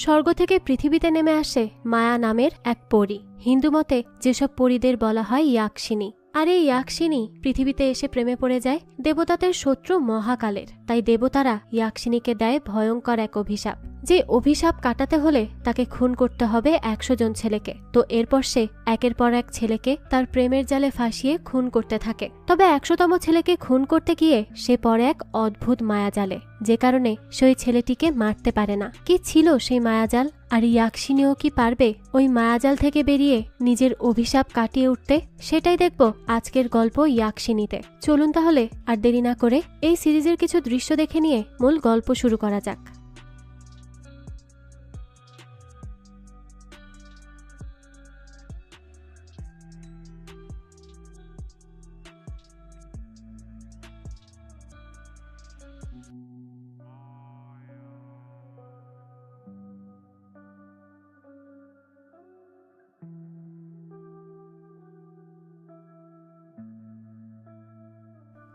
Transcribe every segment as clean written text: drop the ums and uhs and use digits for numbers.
স্বর্গ থেকে পৃথিবীতে নেমে আসে মায়া নামের এক পরী। হিন্দু মতে যেসব পরীদের বলা হয় ইয়াক্ষিনী। আর এই ইয়াক্ষিনী পৃথিবীতে এসে প্রেমে পড়ে যায় দেবতাদের শত্রু মহাকালের। তাই দেবতারা ইয়াক্ষিনীকে দেয় ভয়ঙ্কর এক অভিশাপ, যে অভিশাপ কাটাতে হলে তাকে খুন করতে হবে 100 জন ছেলেকে। তো এরপর সে একের পর এক ছেলেকে তার প্রেমের জালে ফাঁসিয়ে খুন করতে থাকে। তবে 100তম ছেলেকে খুন করতে গিয়ে সে পড়ে এক অদ্ভুত মায়াজালে, যে কারণে সে ওই ছেলেটিকে মারতে পারে না। কি ছিল সেই মায়াজাল, আর ইয়াক্ষিনীও কি পারবে ওই মায়াজাল থেকে বেরিয়ে নিজের অভিশাপ কাটিয়ে উঠতে? সেটাই দেখব আজকের গল্প ইয়াক্ষিনীতে। চলুন তাহলে আর দেরি না করে এই সিরিজের কিছু দৃশ্য দেখে নিয়ে মূল গল্প শুরু করা যাক।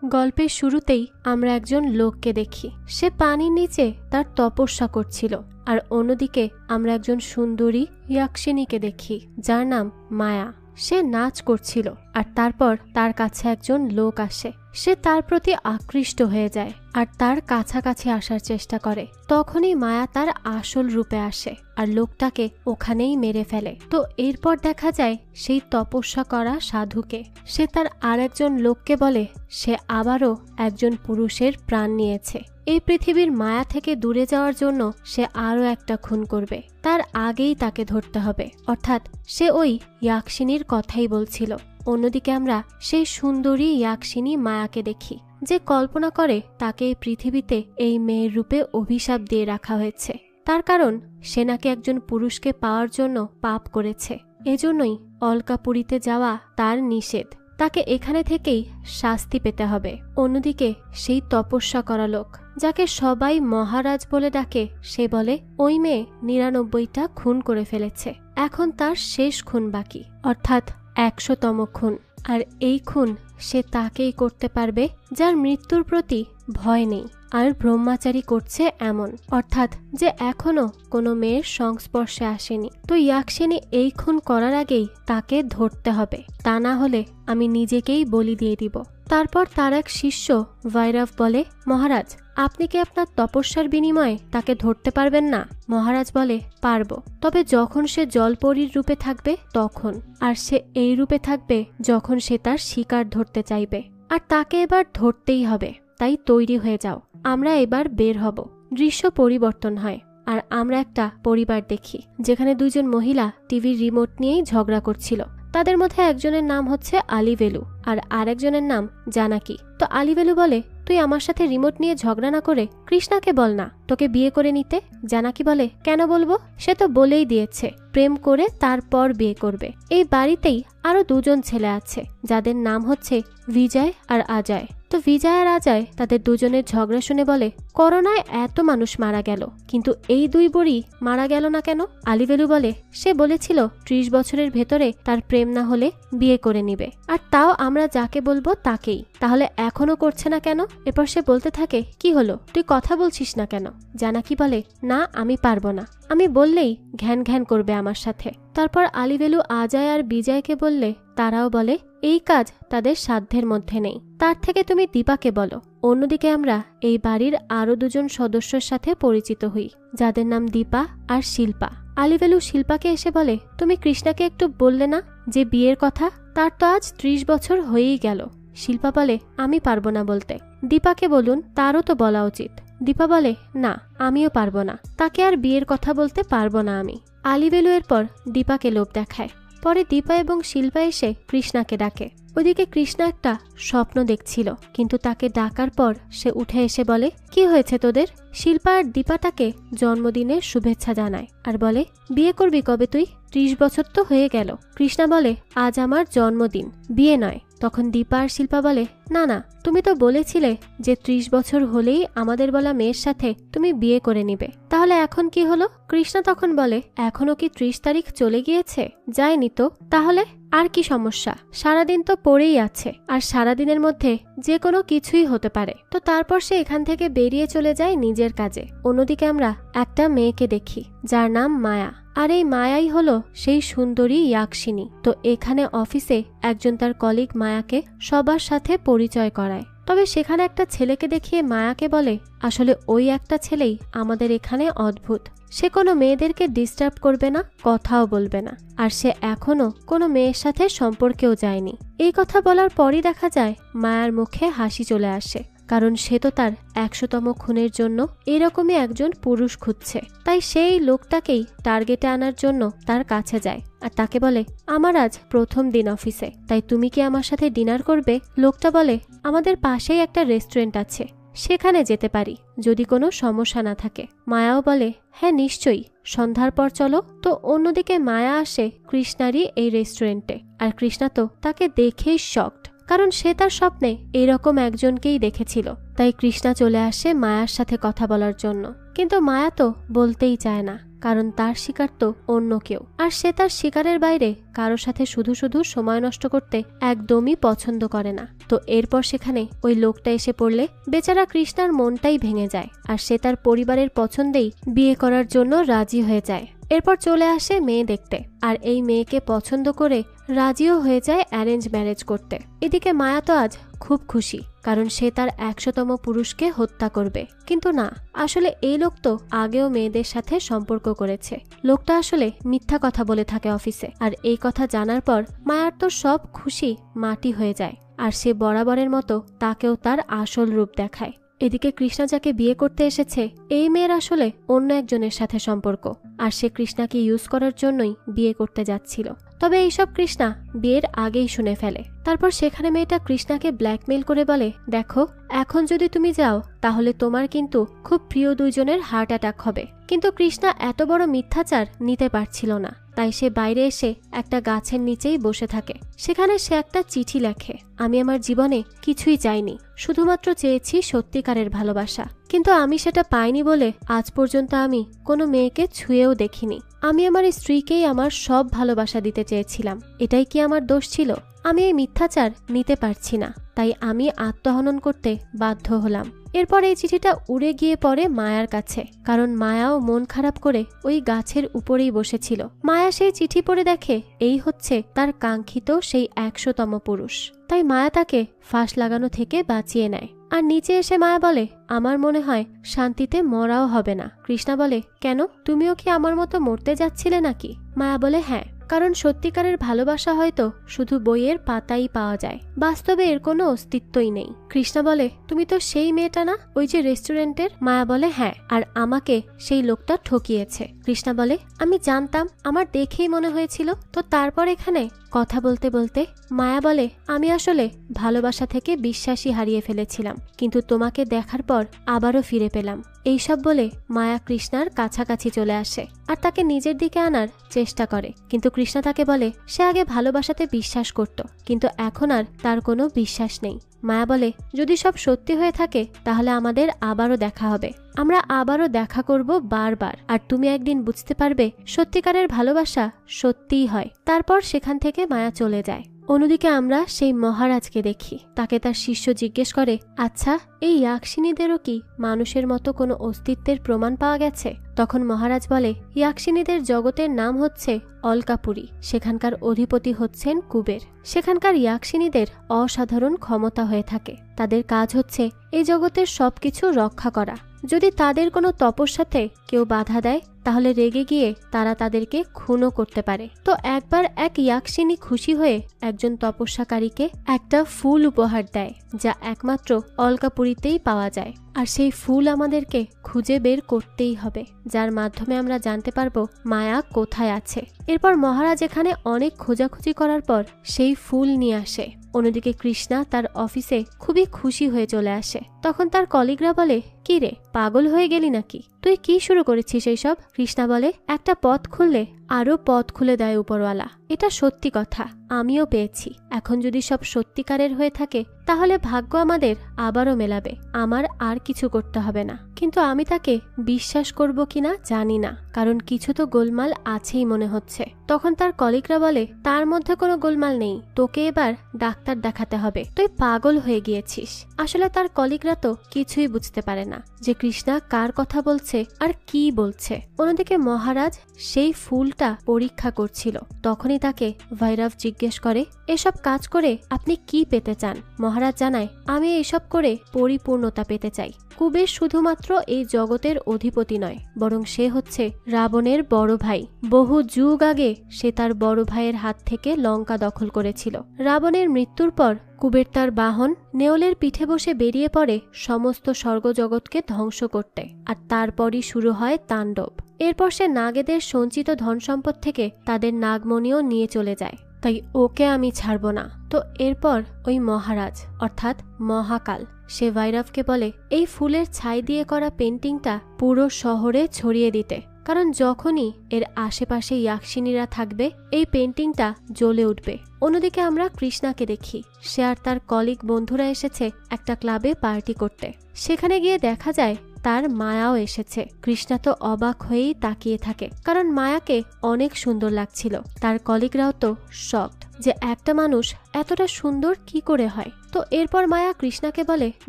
গল্পের শুরুতেই আমরা একজন লোককে দেখি। সে পানির নিচে তার তপস্যা করছিল। আর অন্যদিকে আমরা একজন সুন্দরী ইয়াক্ষিনীকে দেখি, যার নাম মায়া। সে নাচ করছিল, আর তারপর তার কাছে একজন লোক আসে। সে তার প্রতি আকৃষ্ট হয়ে যায় আর তার কাছাকাছি আসার চেষ্টা করে। তখনই মায়া তার আসল রূপে আসে আর লোকটাকে ওখানেই মেরে ফেলে। তো এরপর দেখা যায় সেই তপস্যা করা সাধুকে। সে তার আরেকজন লোককে বলে সে আবারও একজন পুরুষের প্রাণ নিয়েছে। এই পৃথিবীর মায়া থেকে দূরে যাওয়ার জন্য সে আরও একটা খুন করবে, তার আগেই তাকে ধরতে হবে। অর্থাৎ সে ওই ইয়াক্ষিনীর কথাই বলছিল। অন্যদিকে আমরা সেই সুন্দরী ইয়াক্ষিনী মায়াকে দেখি, যে কল্পনা করে তাকে এই পৃথিবীতে এই মেয়ের রূপে অভিশাপ দিয়ে রাখা হয়েছে। তার কারণ সে নাকি একজন পুরুষকে পাওয়ার জন্য পাপ করেছে। এজন্যই অলকাপুরীতে যাওয়া তার নিষেধ। তাকে এখানে থেকেই শাস্তি পেতে হবে। অন্যদিকে সেই তপস্যা করা লোক, যাকে সবাই মহারাজ বলে ডাকে, সে বলে ওই মেয়ে 99টা খুন করে ফেলেছে, এখন তার শেষ খুন বাকি, অর্থাৎ 100তম খুন। আর এই খুন সে তাকেই করতে পারবে যার মৃত্যুর প্রতি ভয় নেই আর ব্রহ্মচারী করছে এমন, অর্থাৎ যে এখনো কোনো মেয়ের সংস্পর্শে আসেনি। তো ইয়াক্ষিনী এই খুন করার আগেই তাকে ধরতে হবে, তা না হলে আমি নিজেকেই বলি দিয়ে দিব। তারপর তার এক শিষ্য ভৈরব বলে, মহারাজ আপনি কি আপনার তপস্যার বিনিময়ে তাকে ধরতে পারবেন না? মহারাজ বলে, পারবো, তবে যখন সে জলপরীর রূপে থাকবে তখন। আর সে এই রূপে থাকবে যখন সে তার শিকার ধরতে চাইবে। আর তাকে এবার ধরতেই হবে, তাই তৈরি হয়ে যাও, আমরা এবার বের হব। দৃশ্য পরিবর্তন হয় আর আমরা একটা পরিবার দেখি, যেখানে দুজন মহিলা টিভির রিমোট নিয়েই ঝগড়া করছিল। তাদের মধ্যে একজনের নাম হচ্ছে আলিভেলু আর আরেকজনের নাম জানাকি। তো আলিভেলু বলে, তুই আমার সাথে রিমোট নিয়ে ঝগড়া না করে কৃষ্ণাকে বল না তোকে বিয়ে করে নিতে। জানাকি বলে, কেন বলবো? সে তো বলেই দিয়েছে প্রেম করে তারপর বিয়ে করবে। এই বাড়িতেই আরো দুজন ছেলে আছে, যাদের নাম হচ্ছে বিজয় আর অজয়। তো বিজয় আর অজয় তাদের দুজনের ঝগড়া শুনে বলে, করোনায় এত মানুষ মারা গেল, কিন্তু এই দুই বুড়ি মারা গেল না কেন? আলিভেলু বলে, সে বলেছিল 30 বছরের ভেতরে তার প্রেম না হলে বিয়ে করে নিবে, আর তাও আমরা যাকে বলবো তাকেই। তাহলে এখনো করছে না কেন? এরপর সে বলতে থাকে, কি হলো, তুই কথা বলছিস না কেন? জানাকি বলে, না আমি পারবো না, আমি বললেই ঘ্যান ঘ্যান করবে আমার সাথে। তারপর আলিভেলু অজয় আর বিজয়কে বললে তারাও বলে এই কাজ তাদের সাধ্যের মধ্যে নেই, তার থেকে তুমি দীপাকে বলো। অন্যদিকে আমরা এই বাড়ির আরো দুজন সদস্যের সাথে পরিচিত হই, যাদের নাম দীপা আর শিল্পা। আলিভেলু শিল্পাকে এসে বলে, তুমি কৃষ্ণাকে একটু বললে না যে বিয়ের কথা? তার তো আজ 30 বছর হয়েই গেল। শিল্পা বলে, আমি পারবো না বলতে, দীপাকে বলুন, তারও তো বলা উচিত। দীপা বলে, না আমিও পারবো না, তাকে আর বিয়ের কথা বলতে পারবো না আমি। আলিভেলু এরপর দীপাকে লোভ দেখায়। পরে দীপা এবং শিল্পা এসে কৃষ্ণাকে ডাকে। ওইদিকে কৃষ্ণা একটা স্বপ্ন দেখছিল, কিন্তু তাকে ডাকার পর সে উঠে এসে বলে, কি হয়েছে তোদের? শিল্পা আর দীপা তাকে জন্মদিনের শুভেচ্ছা জানায় আর বলে, বিয়ে করবি কবে তুই? 30 বছর তো হয়ে গেল। কৃষ্ণা বলে, আজ আমার জন্মদিন, বিয়ে নয়। তখন দীপা আর শিল্পা বলে, না না, তুমি তো বলেছিলে যে 30 বছর হলেই আমাদের বলা মেয়ের সাথে তুমি বিয়ে করে নিবে, তাহলে এখন কি হলো? কৃষ্ণা তখন বলে, এখনো কি 30 তারিখ চলে গিয়েছে? যায়নি তো, তাহলে আর কি সমস্যা? সারাদিন তো পড়েই আছে, আর সারাদিনের মধ্যে যে কোনো কিছুই হতে পারে। তো তারপর সে এখান থেকে বেরিয়ে চলে যায় নিজের কাজে। অন্যদিকে আমরা একটা মেয়েকে দেখি যার নাম মায়া, আর এই মায়াই হলো সেই সুন্দরী ইয়াকশিনী। তো এখানে অফিসে একজন তার কলিগ মায়াকে সবার সাথে পরিচয় করায়। তবে সেখানে একটা ছেলেকে দেখিয়ে মায়াকে বলে, আসলে ওই একটা ছেলেই আমাদের এখানে অদ্ভুত। সে কোনো মেয়েদেরকে ডিস্টার্ব করবে না, কথাও বলবে না, আর সে এখনো কোনো মেয়ের সাথে সম্পর্কেও যায়নি। এই কথা বলার পরই দেখা যায় মায়ার মুখে হাসি চলে আসে, কারণ সে তো তার 100তম খুনের জন্য এরকমই একজন পুরুষ খুঁজছে। তাই সেই লোকটাকেই টার্গেটে আনার জন্য তার কাছে যায় আর তাকে বলে, আমার আজ প্রথম দিন অফিসে, তাই তুমি কি আমার সাথে ডিনার করবে? লোকটা বলে, আমাদের পাশেই একটা রেস্টুরেন্ট আছে, সেখানে যেতে পারি যদি কোনো সমস্যা না থাকে। মায়াও বলে, হ্যাঁ নিশ্চয়ই, সন্ধ্যার পর চলো। তো অন্যদিকে মায়া আসে কৃষ্ণারই এই রেস্টুরেন্টে, আর কৃষ্ণা তো তাকে দেখেই শকড, কারণ সে তার স্বপ্নে এরকম একজনকেই দেখেছিল। তাই কৃষ্ণা চলে আসে মায়ার সাথে কথা বলার জন্য, কিন্তু মায়া তো বলতেই চায় না, কারণ তার শিকার তো অন্য কেউ, আর সে তার শিকারের বাইরে কারোর সাথে শুধু শুধু সময় নষ্ট করতে একদমই পছন্দ করে না। তো এরপর সেখানে ওই লোকটা এসে পড়লে বেচারা কৃষ্ণার মনটাই ভেঙে যায়, আর সে তার পরিবারের পছন্দেই বিয়ে করার জন্য রাজি হয়ে যায়। এরপর চলে আসে মেয়ে দেখতে, আর এই মেয়েকে পছন্দ করে রাজিও হয়ে যায় অ্যারেঞ্জ ম্যারেজ করতে। এদিকে মায়া তো আজ খুব খুশি, কারণ সে তার 100তম পুরুষকে হত্যা করবে। কিন্তু না, আসলে এই লোক তো আগেও মেয়েদের সাথে সম্পর্ক করেছে। লোকটা আসলে মিথ্যা কথা বলে থাকে অফিসে, আর এই কথা জানার পর মায়ার তো সব খুশি মাটি হয়ে যায়, আর সে বরাবরের মতো তাকেও তার আসল রূপ দেখায়। এদিকে কৃষ্ণা যাকে বিয়ে করতে এসেছে, এই মেয়ের আসলে অন্য একজনের সাথে সম্পর্ক, আর সে কৃষ্ণাকে ইউজ করার জন্যই বিয়ে করতে যাচ্ছিল। তবে এইসব কৃষ্ণা বিয়ের আগেই শুনে ফেলে। তারপর সেখানে মেয়েটা কৃষ্ণাকে ব্ল্যাকমেইল করে বলে, দেখো, এখন যদি তুমি যাও তাহলে তোমার কিন্তু খুব প্রিয় দুইজনের হার্ট অ্যাটাক হবে। কিন্তু কৃষ্ণা এত বড় মিথ্যাচার নিতে পারছিল না, তাই সে বাইরে এসে একটা গাছের নিচেই বসে থাকে। সেখানে সে একটা চিঠি লেখে, আমি আমার জীবনে কিছুই চাইনি, শুধুমাত্র চেয়েছি সত্যিকারের ভালোবাসা, কিন্তু আমি সেটা পাইনি বলে আজ পর্যন্ত আমি কোনো মেয়েকে ছুঁয়েও দেখিনি। আমি আমার স্ত্রীকেই আমার সব ভালোবাসা দিতে চেয়েছিলাম, এটাই কি আমার দোষ ছিল? আমি এই মিথ্যাচার নিতে পারছি না, তাই আমি আত্মহনন করতে বাধ্য হলাম। এরপর এই চিঠিটা উড়ে গিয়ে পড়ে মায়ার কাছে, কারণ মায়াও মন খারাপ করে ওই গাছের উপরেই বসেছিল। মায়া সেই চিঠি পড়ে দেখে এই হচ্ছে তার কাঙ্ক্ষিত সেই 100তম পুরুষ। তাই মায়া তাকে ফাঁস লাগানো থেকে বাঁচিয়ে নেয়। আর নিচে এসে মায়া বলে, আমার মনে হয় শান্তিতে মরাও হবে না। কৃষ্ণা বলে, কেন, তুমিও কি আমার মতো মরতে যাচ্ছিলে নাকি? মায়া বলে, হ্যাঁ, কারণ সত্যিকারের ভালোবাসা হয়তো শুধু বইয়ের পাতাই পাওয়া যায়, বাস্তবে এর কোনো অস্তিত্বই নেই। কৃষ্ণা বলে, তুমি তো সেই মেয়েটা না, ওই যে রেস্টুরেন্টের? মায়া বলে, হ্যাঁ, আর আমাকে সেই লোকটা ঠকিয়েছে। কৃষ্ণা বলে, আমি জানতাম, আমার দেখেই মনে হয়েছিল। তো তারপর এখানে কথা বলতে বলতে মায়া বলে, আমি আসলে ভালোবাসা থেকে বিশ্বাসই হারিয়ে ফেলেছিলাম, কিন্তু তোমাকে দেখার পর আবারও ফিরে পেলাম। এইসব বলে মায়া কৃষ্ণার কাছাকাছি চলে আসে আর তাকে নিজের দিকে আনার চেষ্টা করে, কিন্তু কৃষ্ণা তাকে বলে সে আগে ভালোবাসাতে বিশ্বাস করত, কিন্তু এখন আর তার কোনো বিশ্বাস নেই। মায়া বলে, যদি সব সত্যি হয়ে থাকে তাহলে আমাদের আবারও দেখা হবে, আমরা আবারও দেখা করব বারবার, আর তুমি একদিন বুঝতে পারবে সত্যিকারের ভালোবাসা সত্যিই হয়। তারপর সেখান থেকে মায়া চলে যায়। অন্যদিকে আমরা সেই মহারাজকে দেখি, তাকে তার শিষ্য জিজ্ঞেস করে, আচ্ছা, এই ইয়াকশিনীদেরও কি মানুষের মতো কোনো অস্তিত্বের প্রমাণ পাওয়া গেছে? তখন মহারাজ বলে, ইয়াকশিনীদের জগতের নাম হচ্ছে অলকাপুরী, সেখানকার অধিপতি হচ্ছেন কুবের। সেখানকার ইয়াকশিনীদের অসাধারণ ক্ষমতা হয়ে থাকে, তাদের কাজ হচ্ছে এই জগতের সবকিছু রক্ষা করা। যদি তাদের কোনো তপস্যাতে কেউ বাধা দেয় তাহলে রেগে গিয়ে তারা তাদেরকে খুনও করতে পারে। তো একবার এক ইয়াকশিনী খুশি হয়ে একজন তপস্যাকারীকে একটা ফুল উপহার দেয়, যা একমাত্র অলকাপুরীতেই পাওয়া যায়, আর সেই ফুল আমাদেরকে খুঁজে বের করতেই হবে, যার মাধ্যমে আমরা জানতে পারবো মায়া কোথায় আছে। এরপর মহারাজ এখানে অনেক খোঁজাখুঁজি করার পর সেই ফুল নিয়ে আসে। অন্যদিকে কৃষ্ণা তার অফিসে খুবই খুশি হয়ে চলে আসে। তখন তার কলিগরা বলে, কি রে, পাগল হয়ে গেলি নাকি? তুই কি শুরু করেছিস এইসব? কৃষ্ণা বলে, একটা পথ খুললে আরো পথ খুলে দেয় উপরওয়ালা। এটা সত্যি কথা, আমিও পেয়েছি। এখন যদি সব সত্যিকারের হয়ে থাকে তাহলে ভাগ্য আমাদের আবারও মেলাবে। আমার আর কিছু করতে হবে না। কিন্তু আমি তাকে বিশ্বাস করব কিনা জানি না, কারণ কিছু তো গোলমাল আছেই মনে হচ্ছে। তখন তার কলিগরা বলে, তার মধ্যে কোনো গোলমাল নেই, তোকে এবার ডাক্তার দেখাতে হবে, তুই পাগল হয়ে গিয়েছিস। আসলে তার কলিগরা তো কিছুই বুঝতে পারে না যে কৃষ্ণা কার কথা বলছে আর কি বলছে। অন্যদিকে মহারাজ সেই ফুলটা পরীক্ষা করছিল। তখনই তাকে ভৈরব জিজ্ঞেস করে, এসব কাজ করে আপনি কি পেতে চান? মহারাজ জানায়, আমি এসব করে পরিপূর্ণতা পেতে চাই। কুবের শুধুমাত্র এই জগতের অধিপতি নয়, বরং সে হচ্ছে রাবণের বড় ভাই। বহু যুগ আগে সে তার বড় ভাইয়ের হাত থেকে লঙ্কা দখল করেছিল। রাবণের মৃত্যুর পর কুবের তার বাহন নেওলের পিঠে বসে বেরিয়ে পড়ে সমস্ত স্বর্গজগৎকে ধ্বংস করতে, আর তারপরই শুরু হয় তাণ্ডব। এরপর সে নাগেদের সঞ্চিত ধন সম্পদ থেকে তাদের নাগমণিও নিয়ে চলে যায়। তাই ওকে আমি ছাড়ব না। তো এরপর ওই মহারাজ অর্থাৎ মহাকাল সে ভৈরবকে বলে, এই ফুলের ছাই দিয়ে করা পেন্টিংটা পুরো শহরে ছড়িয়ে দিতে, কারণ যখনই এর আশেপাশে ইয়াক্ষিনীরা থাকবে এই পেন্টিংটা জ্বলে উঠবে। অন্যদিকে আমরা কৃষ্ণাকে দেখি, সে আর তার কলিগ বন্ধুরা এসেছে একটা ক্লাবে পার্টি করতে। সেখানে গিয়ে দেখা যায় তার মায়াও এসেছে। কৃষ্ণা তো অবাক হয়েই তাকিয়ে থাকে, কারণ মায়াকে অনেক সুন্দর লাগছিল। তার কলিগরাও তো শকড যে একটা মানুষ এতটা সুন্দর কি করে হয়। তো এরপর মায়া কৃষ্ণাকে বলে,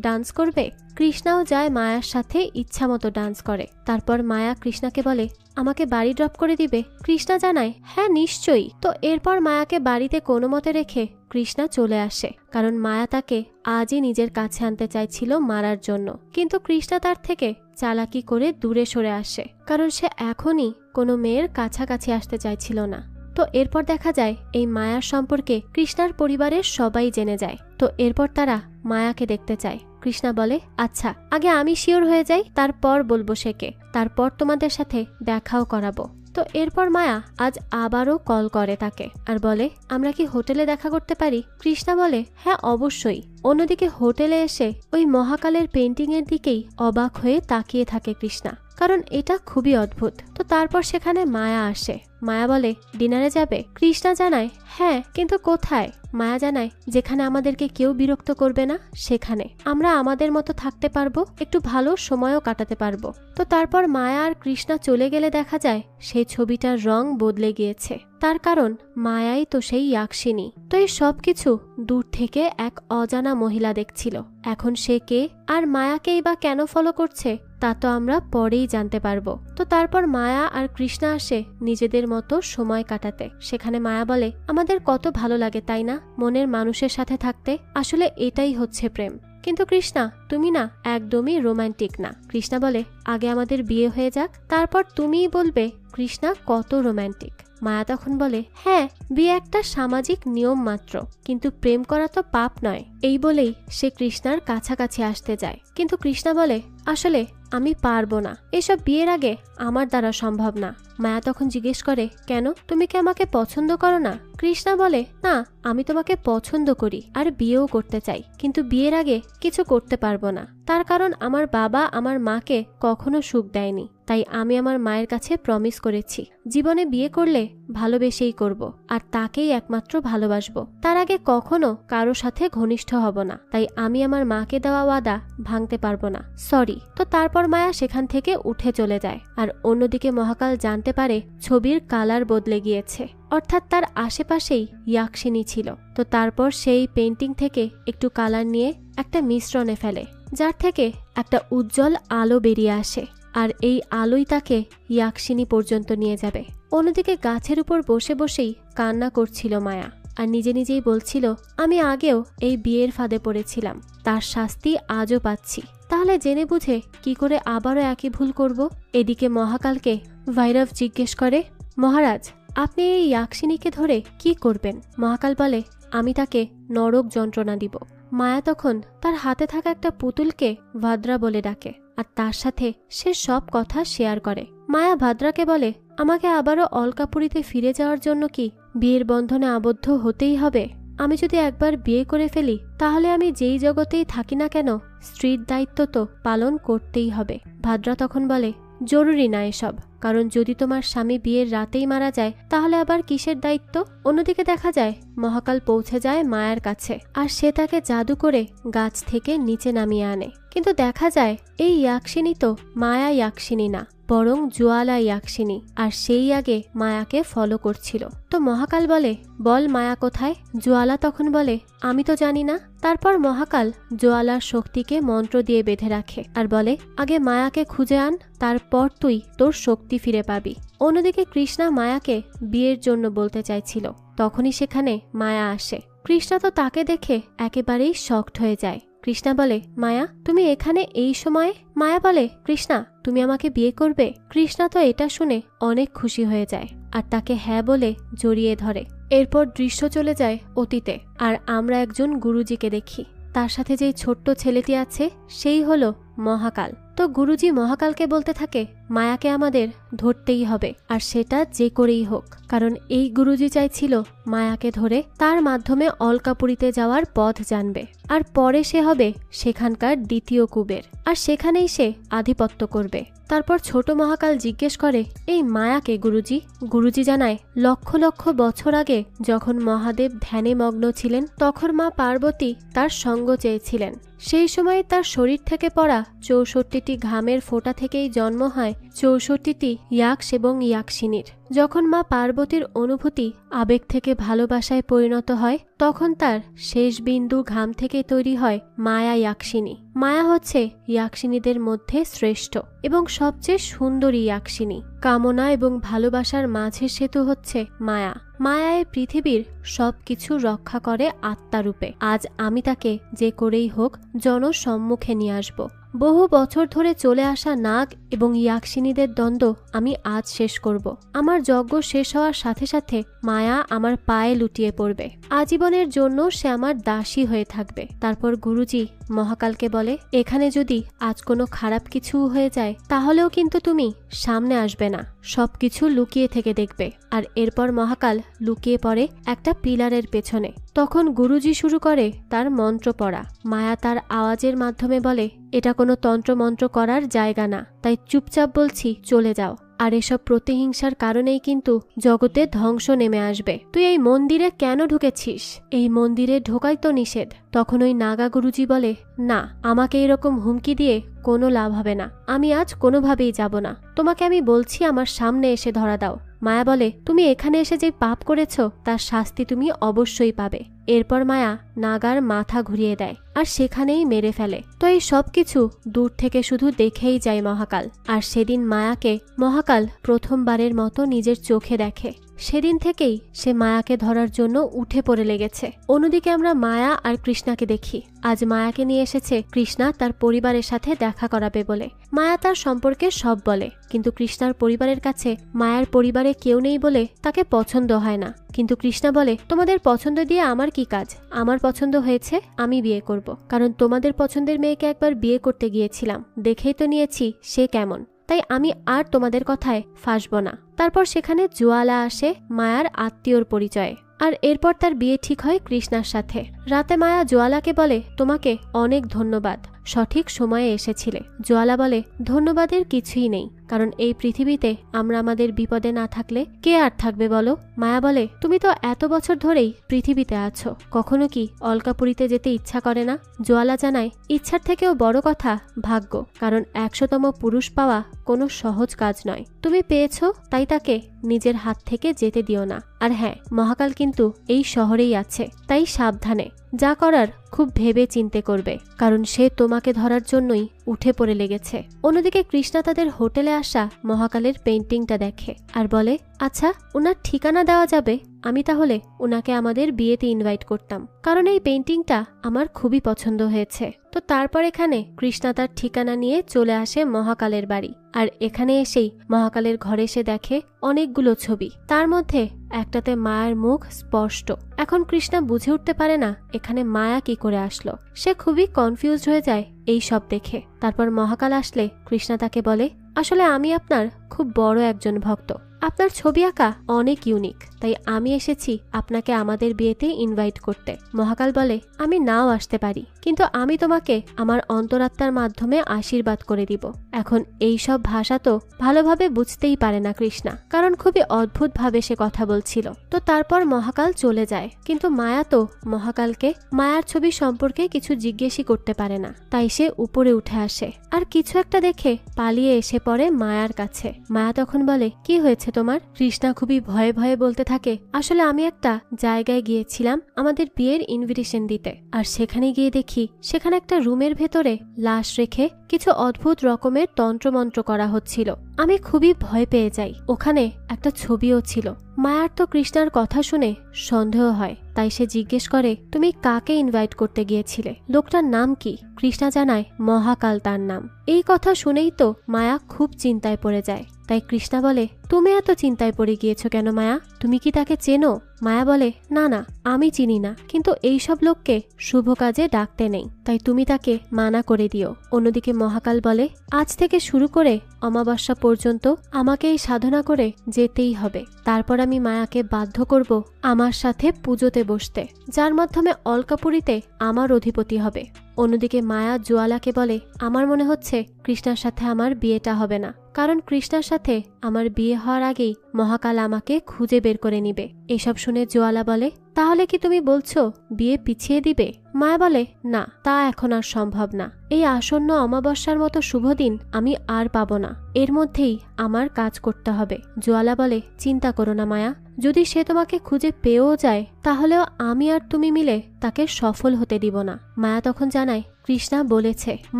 ডান্স করবে? কৃষ্ণাও যায় মায়ার সাথে ইচ্ছা মতো ডান্স করে। তারপর মায়া কৃষ্ণাকে বলে, আমাকে বাড়ি ড্রপ করে দিবে? কৃষ্ণা জানায়, হ্যাঁ নিশ্চয়ই। তো এরপর মায়াকে বাড়িতে কোনো মতে রেখে কৃষ্ণা চলে আসে, কারণ মায়া তাকে আজই নিজের কাছে আনতে চাইছিল মারার জন্য। কিন্তু কৃষ্ণা তার থেকে চালাকি করে দূরে সরে আসে, কারণ সে এখনই কোনো মেয়ের কাছাকাছি আসতে চাইছিল না। তো এরপর দেখা যায় এই মায়ার সম্পর্কে কৃষ্ণার পরিবারের সবাই জেনে যায়। তো এরপর তারা মায়াকে দেখতে চায়। কৃষ্ণা বলে, আচ্ছা আগে আমি শিওর হয়ে যাই, তারপর বলবো সেকে, তারপর তোমাদের সাথে দেখাও করাবো। তো এরপর মায়া আজ আবারও কল করে তাকে আর বলে, আমরা কি হোটেলে দেখা করতে পারি? কৃষ্ণা বলে, হ্যাঁ অবশ্যই। অন্যদিকে হোটেলে এসে ওই মহাকালের পেন্টিং এর দিকেই অবাক হয়ে তাকিয়ে থাকে কৃষ্ণা, কারণ এটা খুবই অদ্ভুত। তো তারপর সেখানে মায়া আসে। মায়া বলে, ডিনারে যাবে? কৃষ্ণা জানায়, হ্যাঁ, কিন্তু কোথায়? মায়া জানায়, যেখানে আমাদেরকে কেউ বিরক্ত করবে না সেখানে। আমরা আমাদের মতো থাকতে পারবো, একটু ভালো সময়ও কাটাতে পারবো। তো তারপর মায়া আর কৃষ্ণা চলে গেলে দেখা যায় সেই ছবিটার রং বদলে গিয়েছে। তার কারণ মায়াই তো সেই ইয়াক্ষিনী। তো এই সবকিছু দূর থেকে এক অজানা মহিলা দেখছিল। এখন সে কে আর মায়াকেই বা কেন ফলো করছে তা তো আমরা পরেই জানতে পারবো। তো তারপর মায়া আর কৃষ্ণা আসে নিজেদের মতো সময় কাটাতে। সেখানে মায়া বলে, আমাদের কত ভালো লাগে তাই না মনের মানুষের সাথে থাকতে? আসলে এটাই হচ্ছে প্রেম। কিন্তু কৃষ্ণা তুমি না একদমই রোমান্টিক না। কৃষ্ণা বলে, আগে আমাদের বিয়ে হয়ে যাক, তারপর তুমিই বলবে কৃষ্ণা কত রোমান্টিক। মায়া তখন বলে, হ্যাঁ বিয়ে একটা সামাজিক নিয়ম মাত্র, কিন্তু প্রেম করা তো পাপ নয়। এই বলেই সে কৃষ্ণার কাছাকাছি আসতে যায়। কিন্তু কৃষ্ণা বলে, আসলে আমি পারবো না, এসব বিয়ের আগে আমার দ্বারা সম্ভব না। মায়া তখন জিজ্ঞেস করে, কেন, তুমি কি আমাকে পছন্দ করো না? কৃষ্ণা বলে, না আমি তোমাকে পছন্দ করি আর বিয়েও করতে চাই, কিন্তু বিয়ের আগে কিছু করতে পারবো না। তার কারণ আমার বাবা আমার মাকে কখনো সুখ দেয়নি, তাই আমি আমার মায়ের কাছে প্রমিস করেছি জীবনে বিয়ে করলে ভালোবেসেই করব, আর তাকেই একমাত্র ভালোবাসবো। তার আগে কখনো কারো সাথে ঘনিষ্ঠ হব না, তাই আমি আমার মাকে দেওয়া ওয়াদা ভাঙতে পারবো না, সরি। তো তারপর মায়া সেখান থেকে উঠে চলে যায়। আর অন্যদিকে মহাকাল জানতে পারে ছবির কালার বদলে গিয়েছে, অর্থাৎ তার আশেপাশেই ইয়াক্ষিনী ছিল। তো তারপর সেই পেন্টিং থেকে একটু কালার নিয়ে একটা মিশ্রণে ফেলে, যার থেকে একটা উজ্জ্বল আলো বেরিয়ে আসে, আর এই আলোই তাকে ইয়াক্ষিনী পর্যন্ত নিয়ে যাবে। অন্যদিকে গাছের উপর বসে বসেই কান্না করছিল মায়া, আর নিজে নিজেই বলছিল, আমি আগেও এই বিয়ের ফাঁদে পড়েছিলাম, তার শাস্তি আজও পাচ্ছি, তাহলে জেনে বুঝে কি করে আবারও একই ভুল করব? এদিকে মহাকালকে ভৈরব জিজ্ঞেস করে, মহারাজ আপনি এই ইয়াক্ষিনীকে ধরে কি করবেন? মহাকাল বলে, আমি তাকে নরক যন্ত্রণা দিব। মায়া তখন তার হাতে থাকা একটা পুতুলকে ভাদ্রা বলে ডাকে, আর তার সাথে সে সব কথা শেয়ার করে। মায়া ভাদ্রাকে বলে, আমাকে আবারও অলকাপুরীতে ফিরে যাওয়ার জন্য কি বিয়ের বন্ধনে আবদ্ধ হতেই হবে? আমি যদি একবার বিয়ে করে ফেলি তাহলে আমি যেই জগতেই থাকি না কেন স্ত্রীর দায়িত্ব তো পালন করতেই হবে। ভাদ্রা তখন বলে, জরুরি না এসব, কারণ যদি তোমার স্বামী বিয়ের রাতেই মারা যায় তাহলে আবার কিসের দায়িত্ব। অন্যদিকে দেখা যায় মহাকাল পৌঁছে যায় মায়ার কাছে, আর সে তাকে জাদু করে গাছ থেকে নিচে নামিয়ে আনে। কিন্তু দেখা যায় এই ইয়াক্ষিনী তো মায়া ইয়াক্ষিনী না, বরং জোয়ালা ইয়াক্ষিনী, আর সেই আগে মায়াকে ফলো করছিল। তো মহাকাল বলে, বল মায়া কোথায়? জোয়ালা তখন বলে, আমি তো জানি না। তারপর মহাকাল জোয়ালার শক্তিকে মন্ত্র দিয়ে বেঁধে রাখে আর বলে, আগে মায়াকে খুঁজে আন, তারপর তুই তোর শক্তি ফিরে পাবি। অন্যদিকে কৃষ্ণা মায়াকে বিয়ের জন্য বলতে চাইছিল, তখনই সেখানে মায়া আসে। কৃষ্ণা তো তাকে দেখে একেবারেই শকড হয়ে যায়। কৃষ্ণা বলে, মায়া তুমি এখানে এই সময়ে? মায়া বলে, কৃষ্ণা তুমি আমাকে বিয়ে করবে? কৃষ্ণা তো এটা শুনে অনেক খুশি হয়ে যায় আর তাকে হ্যাঁ বলে জড়িয়ে ধরে। এরপর দৃশ্য চলে যায় অতীতে, আর আমরা একজন গুরুজিকে দেখি। তার সাথে যেই ছোট্ট ছেলেটি আছে সেই হলো মহাকাল। তো গুরুজি মহাকালকে বলতে থাকে, মায়াকে আমাদের ধরতেই হবে, আর সেটা যে করেই হোক, কারণ এই গুরুজি চাইছিল মায়াকে ধরে তার মাধ্যমে অলকাপুরীতে যাওয়ার পথ জানবে, আর পরে সে হবে সেখানকার দ্বিতীয় কুবের, আর সেখানেই সে আধিপত্য করবে। তারপর ছোট মহাকাল জিজ্ঞেস করে, এই মায়াকে গুরুজি? গুরুজি জানায়, লক্ষ লক্ষ বছর আগে যখন মহাদেব ধ্যানে মগ্ন ছিলেন তখন মা পার্বতী তার সঙ্গ চেয়েছিলেন। সেই সময় তার শরীর থেকে পড়া ৬৪টি ঘামের ফোঁটা থেকেই জন্ম হয় ৬৪টি ইয়াক্ষ এবং ইয়াক্ষিনীর। যখন মা পার্বতীর অনুভূতি আবেগ থেকে ভালোবাসায় পরিণত হয় তখন তার শেষ বিন্দু ঘাম থেকে তৈরি হয় মায়া ইয়াক্ষিনী। মায়া হচ্ছে ইয়াক্ষিনীদের মধ্যে শ্রেষ্ঠ এবং সবচেয়ে সুন্দরী ইয়াক্ষিনী। কামনা এবং ভালোবাসার মাঝে সেতু হচ্ছে মায়া। মায়ায় পৃথিবীর সবকিছু রক্ষা করে আত্মারূপে। আজ আমি তাকে যে করেই হোক জনসম্মুখে নিয়ে আসব। বহু বছর ধরে চলে আসা নাগ এবং ইয়াক্ষিনীদের দ্বন্দ্ব আমি আজ শেষ করব। আমার যজ্ঞ শেষ হওয়ার সাথে সাথে মায়া আমার পায়ে লুটিয়ে পড়বে। আজীবনের জন্য সে আমার দাসী হয়ে থাকবে। তারপর গুরুজি মহাকালকে বলে, এখানে যদি আজ কোনো খারাপ কিছু হয়ে যায় তাহলেও কিন্তু তুমি সামনে আসবে না, সবকিছু লুকিয়ে থেকে দেখবে। আর এরপর মহাকাল লুকিয়ে পড়ে একটা পিলারের পেছনে। তখন গুরুজি শুরু করে তার মন্ত্র পড়া। মায়া তার আওয়াজের মাধ্যমে বলে, এটা কোনো তন্ত্রমন্ত্র করার জায়গা না, তাই চুপচাপ বলছি চলে যাও। আর এসব প্রতিহিংসার কারণেই কিন্তু জগতে ধ্বংস নেমে আসবে। তুই এই মন্দিরে কেন ঢুকেছিস? এই মন্দিরে ঢোকাই তো নিষেধ। তখন ওই নাগা গুরুজি বলে, না, আমাকে এরকম হুমকি দিয়ে কোনো লাভ হবে না, আমি আজ কোনোভাবেই যাব না। তোমাকে আমি বলছি আমার সামনে এসে ধরা দাও। মায়া বলে, তুমি এখানে এসে যে পাপ করেছ তার শাস্তি তুমি অবশ্যই পাবে। এরপর মায়া নাগার মাথা ঘুরিয়ে দেয় আর সেখানেই মেরে ফেলে। তো এই সবকিছু দূর থেকে শুধু দেখেই যায় মহাকাল। আর সেদিন মায়াকে মহাকাল প্রথমবারের মতো নিজের চোখে দেখে। সেদিন থেকেই সে মায়াকে ধরার জন্য উঠে পড়ে লেগেছে। অন্যদিকে আমরা মায়া আর কৃষ্ণাকে দেখি। আজ মায়াকে নিয়ে এসেছে কৃষ্ণা তার পরিবারের সাথে দেখা করাবে বলে। মায়া তার সম্পর্কে সব বলে, কিন্তু কৃষ্ণার পরিবারের কাছে মায়ার পরিবারে কেউ নেই বলে তাকে পছন্দ হয় না। কিন্তু কৃষ্ণা বলে, তোমাদের পছন্দ দিয়ে আমার কি কাজ? আমার পছন্দ হয়েছে, আমি বিয়ে করব। কারণ তোমাদের পছন্দের মেয়েকে একবার বিয়ে করতে গিয়েছিলাম, দেখেই তো নিয়েছি সে কেমন, তাই আমি আর তোমাদের কথায় ফাঁসব না। তারপর সেখানে জোয়ালা আসে মায়ার আত্মীয়র পরিচয়ে, আর এরপর তার বিয়ে ঠিক হয় কৃষ্ণার সাথে। রাতে মায়া জোয়ালাকে বলে, তোমাকে অনেক ধন্যবাদ, সঠিক সময়ে এসেছিলে। জোয়ালা বলে, ধন্যবাদের কিছুই নেই, কারণ এই পৃথিবীতে আমরা আমাদের বিপদে না থাকলে কে আর থাকবে বলো? মায়া বলে, তুমি তো এত বছর ধরেই পৃথিবীতে আছো, কখনো কি অলকাপুরীতে যেতে ইচ্ছা করে না? জোয়ালা জানায়, ইচ্ছার থেকেও বড় কথা ভাগ্য, কারণ ১০০তম পুরুষ পাওয়া কোনো সহজ কাজ নয়। তুমি পেয়েছো, তাই তাকে নিজের হাত থেকে যেতে দিও না। আর হ্যাঁ, মহাকাল কিন্তু এই শহরেই আছে, তাই সাবধানে যা করার খুব ভেবে চিন্তে করবে, কারণ সে তোমাকে ধরার জন্যই উঠে পড়ে লেগেছে। অন্যদিকে কৃষ্ণা তাদের হোটেলে আসা মহাকালের পেন্টিংটা দেখে আর বলে, আচ্ছা, ওনার ঠিকানা দেওয়া যাবে? আমি তাহলে ওনাকে আমাদের বিয়েতে ইনভাইট করতাম, কারণ এই পেন্টিংটা আমার খুবই পছন্দ হয়েছে। তো তারপর এখানে কৃষ্ণা তার ঠিকানা নিয়ে চলে আসে মহাকালের বাড়ি। আর এখানে এসেই মহাকালের ঘরে এসে দেখে অনেকগুলো ছবি, তার মধ্যে একটাতে মায়ের মুখ স্পষ্ট। এখন কৃষ্ণা বুঝে উঠতে পারে না এখানে মায়া কি করে আসলো। সে খুবই কনফিউজড হয়ে যায় এই সব দেখে। তারপর মহাকাল আসলে কৃষ্ণা তাকে বলে, আসলে আমি আপনার খুব বড় একজন ভক্ত। আপনার ছবি আঁকা অনেক ইউনিক, তাই আমি এসেছি আপনাকে আমাদের বিয়েতে ইনভাইট করতে। মহাকাল বলে, আমি নাও আসতে পারি, কিন্তু আমি তোমাকে আমার অন্তরাত্মার মাধ্যমে আশীর্বাদ করে দিব। এখন এই সব ভাষা তো ভালোভাবে বুঝতেই পারে না কৃষ্ণা, কারণ খুবই অদ্ভুত ভাবে সে কথা বলছিল। তো তারপর মহাকাল চলে যায়, কিন্তু মায়া তো মহাকালকে মায়ার ছবি সম্পর্কে কিছু জিজ্ঞেসই করতে পারে না। তাই সে উপরে উঠে আসে আর কিছু একটা দেখে পালিয়ে এসে পড়ে মায়ার কাছে। মায়া তখন বলে, কি হয়েছে তোমার? কৃষ্ণা খুবই ভয়ে ভয়ে বলতে থাকে, আসলে আমি একটা জায়গায় গিয়েছিলাম আমাদের বিয়ের ইনভিটেশন দিতে, আর সেখানে গিয়ে দেখি সেখানে একটা রুমের ভেতরে লাশ রেখে কিছু অদ্ভুত রকমের তন্ত্রমন্ত্র করা হচ্ছিল। আমি খুবই ভয় পেয়ে যাই। ওখানে একটা ছবিও ছিল। মায়ার তো কৃষ্ণার কথা শুনে সন্দেহ হয়, তাই সে জিজ্ঞেস করে, তুমি কাকে ইনভাইট করতে গিয়েছিলে? লোকটার নাম কি? কৃষ্ণা জানায় মহাকাল তার নাম। এই কথা শুনেই তো মায়া খুব চিন্তায় পড়ে যায়। তাই কৃষ্ণা বলে, তুমি এত চিন্তায় পড়ে গিয়েছো কেন মায়া? তুমি কি তাকে চেনো? মায়া বলে, না না, আমি চিনি না, কিন্তু এইসব লোককে শুভ কাজে ডাকতে নেই, তাই তুমি তাকে মানা করে দিও। অন্যদিকে মহাকাল বলে, আজ থেকে শুরু করে অমাবস্যা পর্যন্ত আমাকে এই সাধনা করে যেতেই হবে। তারপর আমি মায়াকে বাধ্য করব আমার সাথে পুজোতে বসতে, যার মাধ্যমে অলকাপুরীতে আমার অধিপতি হবে। অন্যদিকে মায়া জোয়ালাকে বলে, আমার মনে হচ্ছে কৃষ্ণার সাথে আমার বিয়েটা হবে না, কারণ কৃষ্ণার সাথে আমার বিয়ে হওয়ার আগেই মহাকাল আমাকে খুঁজে বের করে নিবে। এসব শুনে জোয়ালা বলে, তাহলে কি তুমি বলছো বিয়ে পিছিয়ে দিবে? মায়া বলে, না, তা এখন আর সম্ভব না। এই আসন্ন অমাবস্যার মতো শুভ দিন আমি আর পাবো না, এর মধ্যেই আমার কাজ করতে হবে। জোয়ালা বলে, চিন্তা করো না মায়া, যদি সে তোমাকে খুঁজে পেয়েও যায় তাহলেও আমি আর তুমি মিলে তাকে সফল হতে দিব না। মায়া তখন জানায়, কৃষ্ণা বলেছে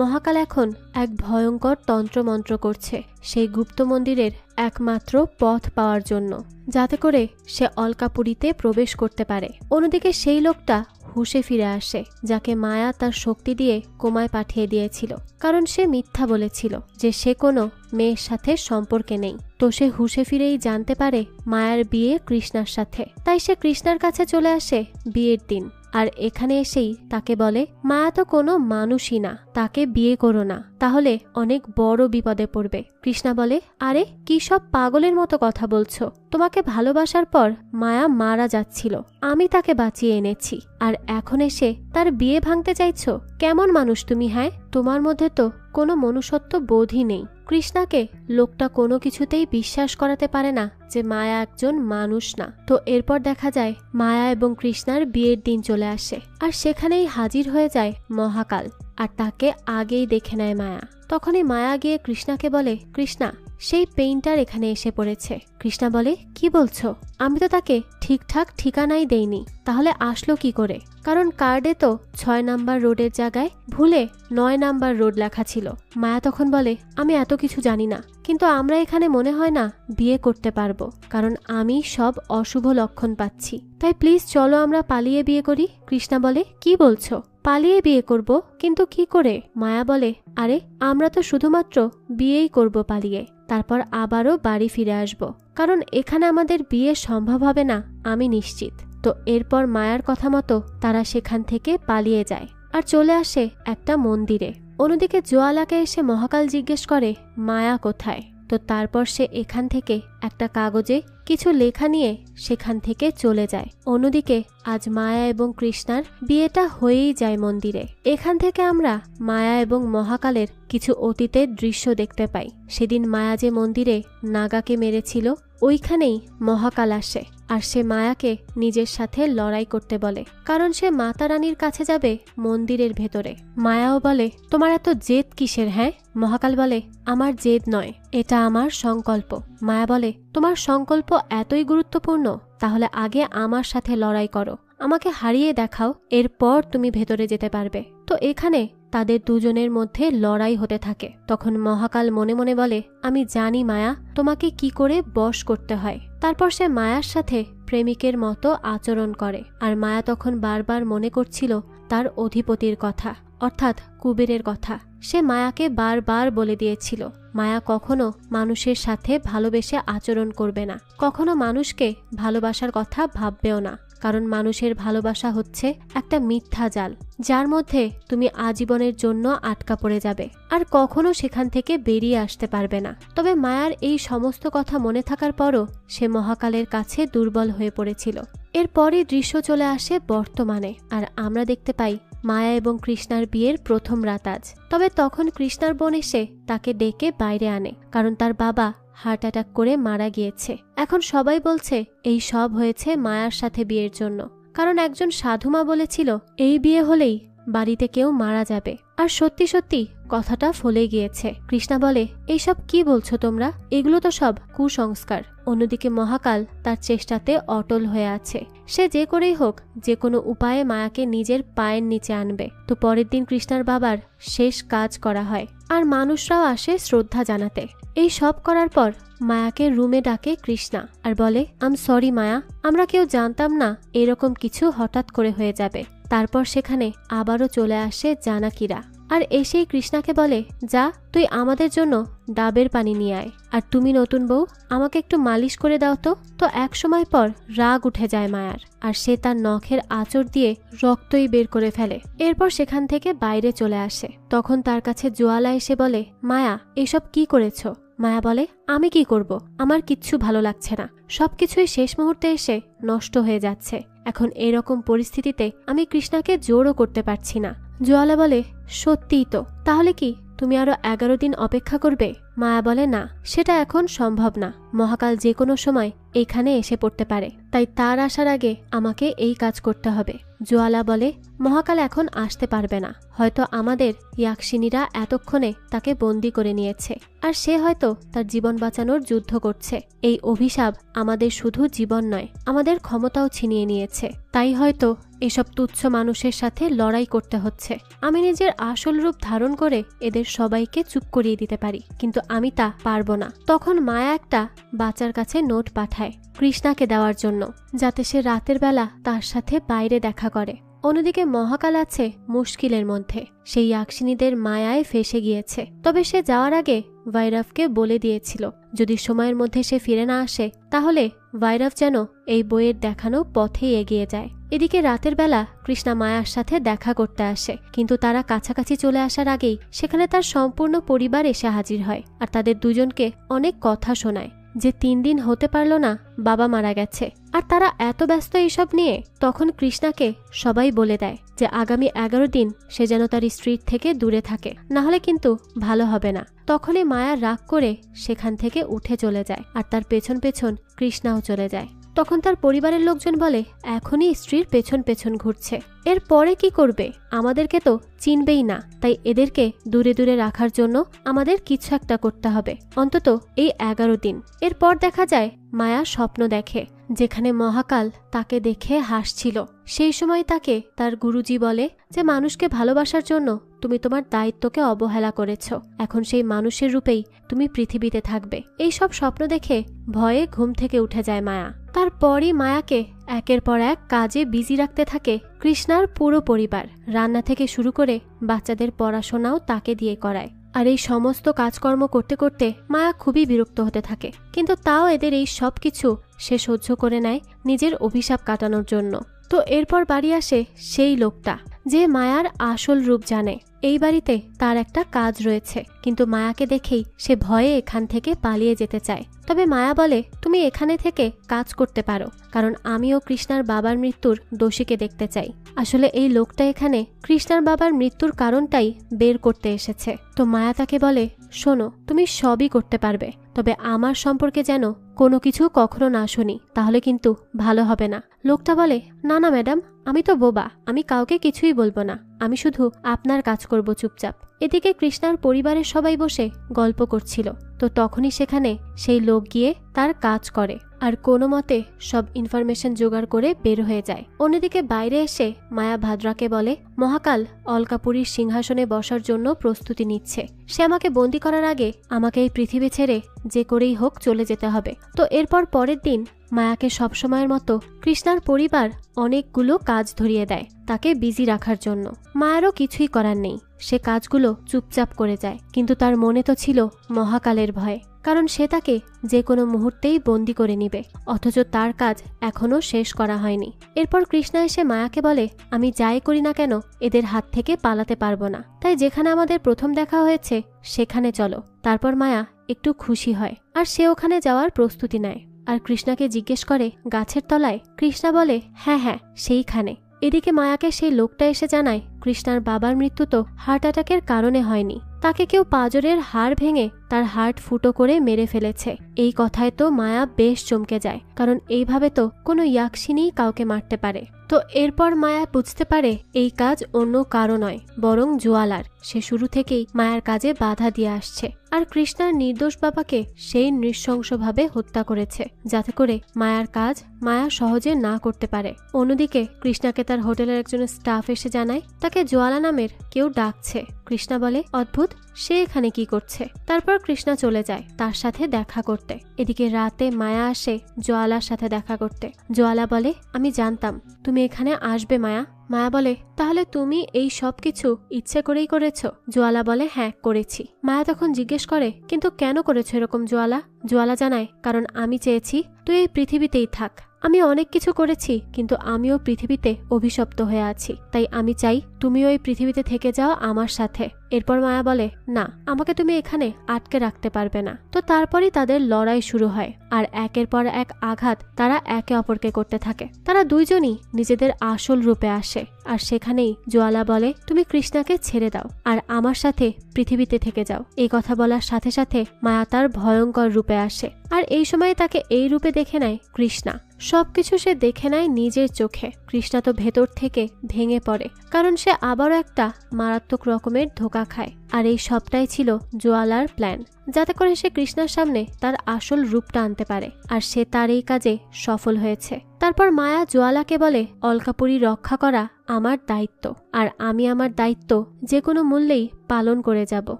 মহাকাল এখন এক ভয়ঙ্কর তন্ত্রমন্ত্র করছে সেই গুপ্ত মন্দিরের একমাত্র পথ পাওয়ার জন্য, যাতে করে সে অলকাপুরীতে প্রবেশ করতে পারে। অন্যদিকে সেই লোকটা হুঁশে ফিরে আসে, যাকে মায়া তার শক্তি দিয়ে কোমায় পাঠিয়ে দিয়েছিল, কারণ সে মিথ্যা বলেছিল যে সে কোনো মেয়ের সাথে সম্পর্কে নেই। তো সে হুঁশে ফিরেই জানতে পারে মায়ার বিয়ে কৃষ্ণার সাথে, তাই সে কৃষ্ণার কাছে চলে আসে বিয়ের দিন। আর এখানে এসেই তাকে বলে, মায়া তো কোনো মানুষই না, তাকে বিয়ে করো না, তাহলে অনেক বড় বিপদে পড়বে। কৃষ্ণা বলে, আরে কি সব পাগলের মতো কথা বলছো? তোমাকে ভালোবাসার পর মায়া মারা যাচ্ছিল, আমি তাকে বাঁচিয়ে এনেছি, আর এখন এসে তার বিয়ে ভাঙতে চাইছো? কেমন মানুষ তুমি? হ্যাঁ, তোমার মধ্যে তো কোনো মনুষ্যত্ব বোধই নেই। কৃষ্ণাকে লোকটা কোনো কিছুতেই বিশ্বাস করাতে পারে না যে মায়া একজন মানুষ না। তো এরপর দেখা যায় মায়া এবং কৃষ্ণার বিয়ের দিন চলে আসে, আর সেখানেই হাজির হয়ে যায় মহাকাল, আর তাকে আগেই দেখে নেয় মায়া। তখনই মায়া গিয়ে কৃষ্ণাকে বলে, কৃষ্ণা, সেই পেইন্টার এখানে এসে পড়েছে। কৃষ্ণা বলে, কি বলছো? আমি তো তাকে ঠিকঠাক ঠিকানাই দেইনি, তাহলে আসলো কি করে? কারণ কার্ডে তো 6 নাম্বার রোডের জায়গায় ভুলে 9 নাম্বার রোড লেখা ছিল। মায়া তখন বলে, আমি এত কিছু জানি না, কিন্তু আমরা এখানে মনে হয় না বিয়ে করতে পারবো, কারণ আমি সব অশুভ লক্ষণ পাচ্ছি, তাই প্লিজ চলো আমরা পালিয়ে বিয়ে করি। কৃষ্ণা বলে, কি বলছো? পালিয়ে বিয়ে করব? কিন্তু কি করে? মায়া বলে, আরে আমরা তো শুধুমাত্র বিয়েই করব পালিয়ে, তারপর আবারও বাড়ি ফিরে আসব, কারণ এখানে আমাদের বিয়ে সম্ভব হবে না, আমি নিশ্চিত। তো এরপর মায়ার কথা মতো তারা সেখান থেকে পালিয়ে যায় আর চলে আসে একটা মন্দিরে। অন্যদিকে জোয়ালাকে এসে মহাকাল জিজ্ঞেস করে, মায়া কোথায়? তো তারপর সে এখান থেকে একটা কাগজে কিছু লেখা নিয়ে সেখান থেকে চলে যায়। অন্যদিকে আজ মায়া এবং কৃষ্ণার বিয়েটা হয়েই যায় মন্দিরে। এখান থেকে আমরা মায়া এবং মহাকালের কিছু অতীতের দৃশ্য দেখতে পাই। সেদিন মায়া যে মন্দিরে নাগাকে মেরেছিল, ওইখানেই মহাকাল আসে, আর সে মায়াকে নিজের সাথে লড়াই করতে বলে, কারণ সে মাতা রানীর কাছে যাবে মন্দিরের ভেতরে। মায়াও বলে, তোমার এত জেদ কিসের? হ্যাঁ? মহাকাল বলে, আমার জেদ নয়, এটা আমার সংকল্প। মায়া বলে, তোমার সংকল্প এতই গুরুত্বপূর্ণ? তাহলে আগে আমার সাথে লড়াই করো, আমাকে হারিয়ে দেখাও, এরপর তুমি ভেতরে যেতে পারবে। তো এখানে তাদের দুজনের মধ্যে লড়াই হতে থাকে। তখন মহাকাল মনে মনে বলে, আমি জানি মায়া, তোমাকে কি করে বশ করতে হয়। তারপর সে মায়ার সাথে প্রেমিকের মতো আচরণ করে, আর মায়া তখন বারবার মনে করছিল তার অধিপতির কথা, অর্থাৎ কুবেরের কথা সে মায়াকে বারবার বলে দিয়েছিল। মায়া কখনো মানুষের সাথে ভালোবেসে আচরণ করবে না, কখনো মানুষকে ভালোবাসার কথা ভাববেও না, কারণ মানুষের ভালোবাসা হচ্ছে একটা মিথ্যা জাল, যার মধ্যে তুমি আজীবনের জন্য আটকা পড়ে যাবে আর কখনো সেখান থেকে বেরিয়ে আসতে পারবে না। তবে মায়ার এই সমস্ত কথা মনে থাকার পরও সে মহাকালের কাছে দুর্বল হয়ে পড়েছিল। এরপরই দৃশ্য চলে আসে বর্তমানে, আর আমরা দেখতে পাই মায়া এবং কৃষ্ণার বিয়ের প্রথম রাত আজ। তবে তখন কৃষ্ণার বোন এসে তাকে ডেকে বাইরে আনে, কারণ তার বাবা হার্ট অ্যাটাক করে মারা গিয়েছে। এখন সবাই বলছে এই সব হয়েছে মায়ার সাথে বিয়ের জন্য, কারণ একজন সাধুমা বলেছিল এই বিয়ে হলেই বাড়িতে কেউ মারা যাবে। আর সত্যি সত্যি কথাটা ফলে গিয়েছে। কৃষ্ণা বলে, এইসব কি বলছো তোমরা? এগুলো তো সব কুসংস্কার। অন্যদিকে মহাকাল তার চেষ্টাতে অটল হয়ে আছে। সে যে করেই হোক যে কোনো উপায়ে মায়াকে নিজের পায়ের নিচে আনবে। তো পরের দিন কৃষ্ণার বাবার শেষ কাজ করা হয়, আর মানুষরাও আসে শ্রদ্ধা জানাতে। এই সব করার পর মায়াকে রুমে ডাকে কৃষ্ণা আর বলে, আম সরি মায়া, আমরা কেউ জানতাম না এরকম কিছু হঠাৎ করে হয়ে যাবে। তারপর সেখানে আবারও চলে আসে জানাকিরা, আর এসেই কৃষ্ণাকে বলে, যা তুই আমাদের জন্য ডাবের পানি নিয়ে আয়, আর তুমি নতুন বউ আমাকে একটু মালিশ করে দাও তো। তো এক সময় পর রাগ উঠে যায় মায়ার, আর সে তার নখের আঁচড় দিয়ে রক্তই বের করে ফেলে। এরপর সেখান থেকে বাইরে চলে আসে। তখন তার কাছে জোয়ালা এসে বলে, মায়া এসব কি করেছো? মায়া বলে, আমি কি করব, আমার কিচ্ছু ভালো লাগছে না, সবকিছুই শেষ মুহূর্তে এসে নষ্ট হয়ে যাচ্ছে। এখন এরকম পরিস্থিতিতে আমি কৃষ্ণাকে জোরও করতে পারছি না। জোয়ালা বলে, সত্যিই তো, তাহলে কি তুমি আরো 11 দিন অপেক্ষা করবে? মায়া বলে, না, সেটা এখন সম্ভব না। মহাকাল যে কোনো সময় এখানে এসে পড়তে পারে, তাই তার আসার আগে আমাকে এই কাজ করতে হবে। জোয়ালা বলে, মহাকাল এখন আসতে পারবে না, হয়তো আমাদের ইয়াকশিনীরা এতক্ষণে তাকে বন্দি করে নিয়েছে, আর সে হয়তো তার জীবন বাঁচানোর যুদ্ধ করছে। এই অভিশাপ আমাদের শুধু জীবন নয়, আমাদের ক্ষমতাও ছিনিয়ে নিয়েছে, তাই হয়তো এসব তুচ্ছ মানুষের সাথে লড়াই করতে হচ্ছে। আমি নিজের আসল রূপ ধারণ করে এদের সবাইকে চুপ করিয়ে দিতে পারি, কিন্তু আমি তা পারবো না। তখন মায়া একটা বাচ্চার কাছে নোট পাঠায় কৃষ্ণাকে দেওয়ার জন্য, যাতে সে রাতের বেলা তার সাথে বাইরে দেখা করে। অন্যদিকে মহাকাল আছে মুশকিলের মধ্যে। সেই ইয়াকশিনীদের মায়ায় ফেসে গিয়েছে। তবে সে যাওয়ার আগে ভাইরাভকে বলে দিয়েছিল যদি সময়ের মধ্যে সে ফিরে না আসে তাহলে ভাইরাভ যেন এই বইয়ের দেখানো পথেই এগিয়ে যায়। এদিকে রাতের বেলা কৃষ্ণা মায়ার সাথে দেখা করতে আসে, কিন্তু তারা কাছাকাছি চলে আসার আগেই সেখানে তার সম্পূর্ণ পরিবার এসে হাজির হয়, আর তাদের দুজনকে অনেক কথা শোনায় যে 3 দিন হতে পারল না বাবা মারা গেছে, আর তারা এত ব্যস্ত এইসব নিয়ে। তখন কৃষ্ণাকে সবাই বলে দেয় যে আগামী 11 দিন সে যেন তার স্ত্রীর থেকে দূরে থাকে, না হলে কিন্তু ভালো হবে না। তখনই মায়া রাগ করে সেখান থেকে উঠে চলে যায়, আর তার পেছন পেছন কৃষ্ণাও চলে যায়। তখন তার পরিবারের লোকজন বলে, এখনই স্ত্রীর পেছন পেছন ঘুরছে, এর পরে কি করবে? আমাদেরকে তো চিনবেই না, তাই এদেরকে দূরে দূরে রাখার জন্য আমাদের কিছু একটা করতে হবে, অন্তত এই 11 দিন। এরপর দেখা যায় মায়া স্বপ্ন দেখে যেখানে মহাকাল তাকে দেখে হাসছিল। সেই সময় তাকে তার গুরুজি বলে যে মানুষকে ভালোবাসার জন্য তুমি তোমার দায়িত্বকে অবহেলা করেছ, এখন সেই মানুষের রূপেই তুমি পৃথিবীতে থাকবে। এই সব স্বপ্ন দেখে ভয়ে ঘুম থেকে উঠে যায় মায়া। তারপরই মায়াকে একের পর এক কাজে বিজি রাখতে থাকে কৃষ্ণার পুরো পরিবার। রান্না থেকে শুরু করে বাচ্চাদের পড়াশোনাও তাকে দিয়ে করায়। আর এই সমস্ত কাজকর্ম করতে করতে মায়া খুবই বিরক্ত হতে থাকে, কিন্তু তাও এদের এই সব কিছু সে সহ্য করে নেয় নিজের অভিশাপ কাটানোর জন্য। তো এরপর বাড়ি আসে সেই লোকটা যে মায়ার আসল রূপ জানে। এই বাড়িতে তার একটা কাজ রয়েছে, কিন্তু মায়াকে দেখেই সে ভয়ে এখান থেকে পালিয়ে যেতে চায়। তবে মায়া বলে, তুমি এখানে থেকে কাজ করতে পারো, কারণ আমিও কৃষ্ণার বাবার মৃত্যুর দোষীকে দেখতে চাই। আসলে এই লোকটা এখানে কৃষ্ণার বাবার মৃত্যুর কারণটাই বের করতে এসেছে। তো মায়া তাকে বলে, শোনো, তুমি সবই করতে পারবে, তবে আমার সম্পর্কে যেন কোনো কিছু কখনো না শুনি, তাহলে কিন্তু ভালো হবে না। লোকটা বলে, না না ম্যাডাম, আমি তো বোবা, আমি কাউকে কিছুই বলবো না, আমি শুধু আপনার কাজ করব চুপচাপ। এদিকে কৃষ্ণার পরিবারের সবাই বসে গল্প করছিল। তো তখনই সেখানে সেই লোক গিয়ে তার কাজ করে, আর কোনো মতে সব ইনফরমেশন জোগাড় করে বের হয়ে যায়। অন্যদিকে বাইরে এসে মায়া ভাদ্রাকে বলে, মহাকাল অলকাপুরীর সিংহাসনে বসার জন্য প্রস্তুতি নিচ্ছে। সে আমাকে বন্দি করার আগে আমাকে এই পৃথিবী ছেড়ে যে করেই হোক চলে যেতে হবে। তো এরপর পরের দিন মায়াকে সবসময়ের মতো কৃষ্ণার পরিবার অনেকগুলো কাজ ধরিয়ে দেয় তাকে বিজি রাখার জন্য। মায়ারও কিছুই করার নেই, সে কাজগুলো চুপচাপ করে যায়। কিন্তু তার মনে তো ছিল মহাকালের ভয়, কারণ সে তাকে যে কোনো মুহূর্তেই বন্দি করে নিবে, অথচ তার কাজ এখনো শেষ করা হয়নি। এরপর কৃষ্ণা এসে মায়াকে বলে, আমি যাই করি না কেন এদের হাত থেকে পালাতে পারবো না, তাই যেখানে আমাদের প্রথম দেখা হয়েছে সেখানে চলো। তারপর মায়া একটু খুশি হয় আর সে ওখানে যাওয়ার প্রস্তুতি নেয় আর কৃষ্ণাকে জিজ্ঞেস করে গাছের তলায়। কৃষ্ণা বলে হ্যাঁ হ্যাঁ সেইখানে। এদিকে মায়াকে সেই লোকটা এসে জানায় কৃষ্ণার বাবার মৃত্যু তো হার্ট অ্যাটাকের কারণে হয়নি, তাকে কেউ পাঁজরের হাড় ভেঙে তার হার্ট ফুটো করে মেরে ফেলেছে। এই কথায় তো মায়া বেশ চমকে যায়, কারণ এইভাবে তো কোনো ইয়াকশিনী কাউকে মারতে পারে। তো এরপর মায়া বুঝতে পারে এই কাজ অন্য কারো নয়, বরং জোয়ালার। সে শুরু থেকেই মায়ার কাজে বাধা দিয়ে আসছে আর কৃষ্ণার নির্দোষ বাবাকে সেই নৃশংসভাবে হত্যা করেছে, যাতে করে মায়ার কাজ মায়া সহজে না করতে পারে। অন্যদিকে কৃষ্ণাকে তার হোটেলের একজন স্টাফ এসে জানায় তাকে জোয়ালা নামের কেউ ডাকছে। কৃষ্ণা বলে অদ্ভুত, সে এখানে কি করছে? তারপর কৃষ্ণা চলে যায় তার সাথে দেখা করতে। এদিকে রাতে মায়া আসে জোয়ালার সাথে দেখা করতে। জোয়ালা বলে আমি জানতাম তুমি এখানে আসবে মায়া। মায়া বলে তাহলে তুমি এই সব কিছু ইচ্ছে করেই করেছো? জোয়ালা বলে হ্যাঁ করেছি। মায়া তখন জিজ্ঞেস করে কিন্তু কেন করেছো এরকম জোয়ালা? জোয়ালা জানায় কারণ আমি চেয়েছি তুই এই পৃথিবীতেই থাক। আমি অনেক কিছু করেছি, কিন্তু আমিও পৃথিবীতে অভিশপ্ত হয়ে আছি, তাই আমি চাই তুমিও এই পৃথিবীতে থেকে যাও আমার সাথে। এরপর মায়া বলে না, আমাকে তুমি এখানে আটকে রাখতে পারবে না। তো তারপরই তাদের লড়াই শুরু হয় আর একের পর এক আঘাত তারা একে অপরকে করতে থাকে। তারা দুইজনই নিজেদের আসল রূপে আসে আর সেখানেই জোয়ালা বলে তুমি কৃষ্ণাকে ছেড়ে দাও আর আমার সাথে পৃথিবীতে থেকে যাও। এই কথা বলার সাথে সাথে মায়া তার ভয়ঙ্কর রূপে আসে আর এই সময় তাকে এই রূপে দেখে নেয় কৃষ্ণা। সবকিছু সে দেখে নেয় নিজের চোখে। কৃষ্ণা তো ভেতর থেকে ভেঙে পড়ে, কারণ সে আবারও একটা মারাত্মক রকমের ধোঁকা খায়। আর এই সবটাই ছিল জোয়ালার প্ল্যান, যাতে করে সে কৃষ্ণার সামনে তার আসল রূপটা আনতে পারে। আর সে তার এই কাজে সফল হয়েছে। তারপর মায়া জোয়ালাকে বলে অলকাপুরী রক্ষা করা আমার দায়িত্ব, আর আমি আমার দায়িত্ব যে কোনো মূল্যেই পালন করে যাব।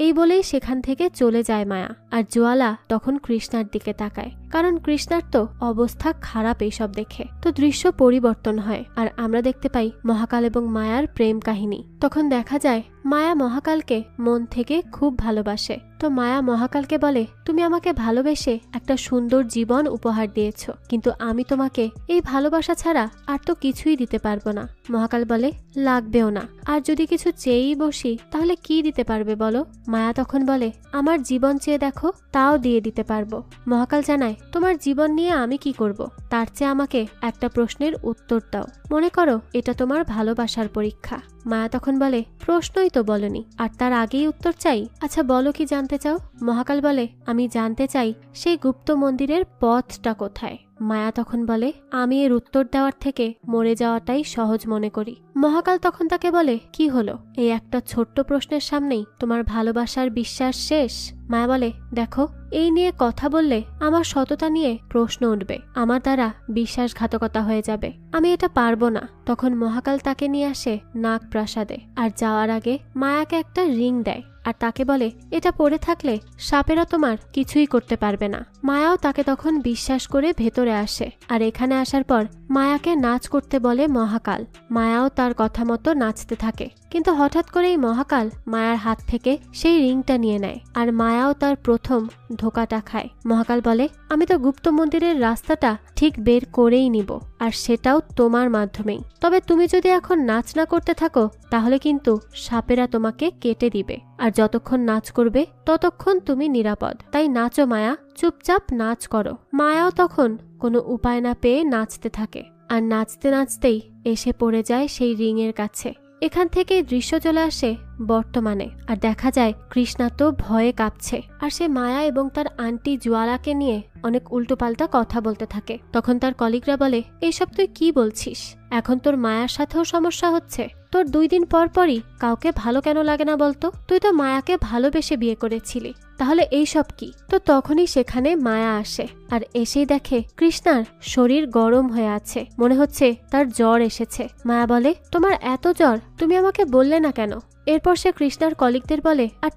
এই বলেই সেখান থেকে চলে যায় মায়া। আর জোয়ালা তখন কৃষ্ণার দিকে তাকায়, কারণ কৃষ্ণার তো অবস্থা খারাপ এইসব দেখে। তো দৃশ্য পরিবর্তন হয় আর আমরা দেখতে পাই মহাকাল এবং মায়ার প্রেম কাহিনী। তখন দেখা যায় মায়া মহাকালকে মন থেকে খুব ভালোবাসে। তো মায়া মহাকালকে বলে তুমি আমাকে ভালোবেসে একটা সুন্দর জীবন উপহার দিয়েছ, কিন্তু আমি তোমাকে এই ভালোবাসা ছাড়া আর তো কিছুই দিতে পারবো না। মহাকাল বলে লাগবেও না, আর যদি কিছু চেয়েই বসি তাহলে কি দিতে পারবে বলো? মায়া তখন বলে আমার জীবন চেয়ে দেখো, তাও দিয়ে দিতে পারবো। মহাকাল জানায় তোমার জীবন নিয়ে আমি কি করব? তার চেয়ে আমাকে একটা প্রশ্নের উত্তর দাও। মনে করো এটা তোমার ভালোবাসার পরীক্ষা। মায়া তখন বলে প্রশ্নই তো বলনি, আর তার আগেই উত্তর চাই? আচ্ছা বলো কি জানতে চাও? মহাকাল বলে আমি জানতে চাই সেই গুপ্ত মন্দিরের পথটা কোথায়। মায়া তখন বলে আমি এর উত্তর দেওয়ার থেকে মরে যাওয়াটাই সহজ মনে করি। মহাকাল তখন তাকে বলে কি হলো, এই একটা ছোট্ট প্রশ্নের সামনেই তোমার ভালোবাসার বিশ্বাস শেষ? মায়া বলে দেখো, এই নিয়ে কথা বললে আমার সততা নিয়ে প্রশ্ন উঠবে, আমার দ্বারা বিশ্বাসঘাতকতা হয়ে যাবে, আমি এটা পারবো না। তখন মহাকাল তাকে নিয়ে আসে নাগ প্রাসাদে, আর যাওয়ার আগে মায়াকে একটা রিং দেয় আর তাকে বলে এটা পরে থাকলে সাপেরা তোমার কিছুই করতে পারবে না। মায়াও তাকে তখন বিশ্বাস করে ভেতরে আসে, আর এখানে আসার পর মায়াকে নাচ করতে বলে মহাকাল। মায়াও তার কথা মতো নাচতে থাকে, কিন্তু হঠাৎ করেই মহাকাল মায়ার হাত থেকে সেই রিংটা নিয়ে নেয় আর মায়াও তার প্রথম ধোকাটা খায়। মহাকাল বলে আমি তো গুপ্ত মন্দিরের রাস্তাটা ঠিক বের করেই নিব, আর সেটাও তোমার মাধ্যমেই। তবে তুমি যদি এখন নাচ না করতে থাকো তাহলে কিন্তু সাপেরা তোমাকে কেটে দিবে, আর যতক্ষণ নাচ করবে ততক্ষণ তুমি নিরাপদ। তাই নাচো মায়া, চুপচাপ নাচ করো। মায়াও তখন কোনো উপায় না পেয়ে নাচতে থাকে, আর নাচতে নাচতেই এসে পড়ে যায় সেই রিংয়ের কাছে। এখান থেকেই দৃশ্য চলে আসে বর্তমানে, আর দেখা যায় কৃষ্ণা তো ভয়ে কাঁপছে, আর সে মায়া এবং তার আন্টি জোয়ালাকে নিয়ে অনেক উল্টোপাল্টা কথা বলতে থাকে। তখন তার কলিগরা বলে এইসব তুই কি বলছিস? এখন তোর মায়ার সাথেও সমস্যা হচ্ছে? তোর 2 দিন পর পরই কাউকে ভালো কেন লাগে না বলতো? তুই তো মায়াকে ভালোবেসে বিয়ে করেছিলি, তাহলে এইসব কি? তো তখনই সেখানে মায়া আসে, আর এসেই দেখে কৃষ্ণার শরীর গরম হয়ে আছে, মনে হচ্ছে তার জ্বর এসেছে। মায়া বলে তোমার এত জ্বর, তুমি আমাকে বললে না কেন? এরপর সে কৃষ্ণার কলিগদের বলে, আর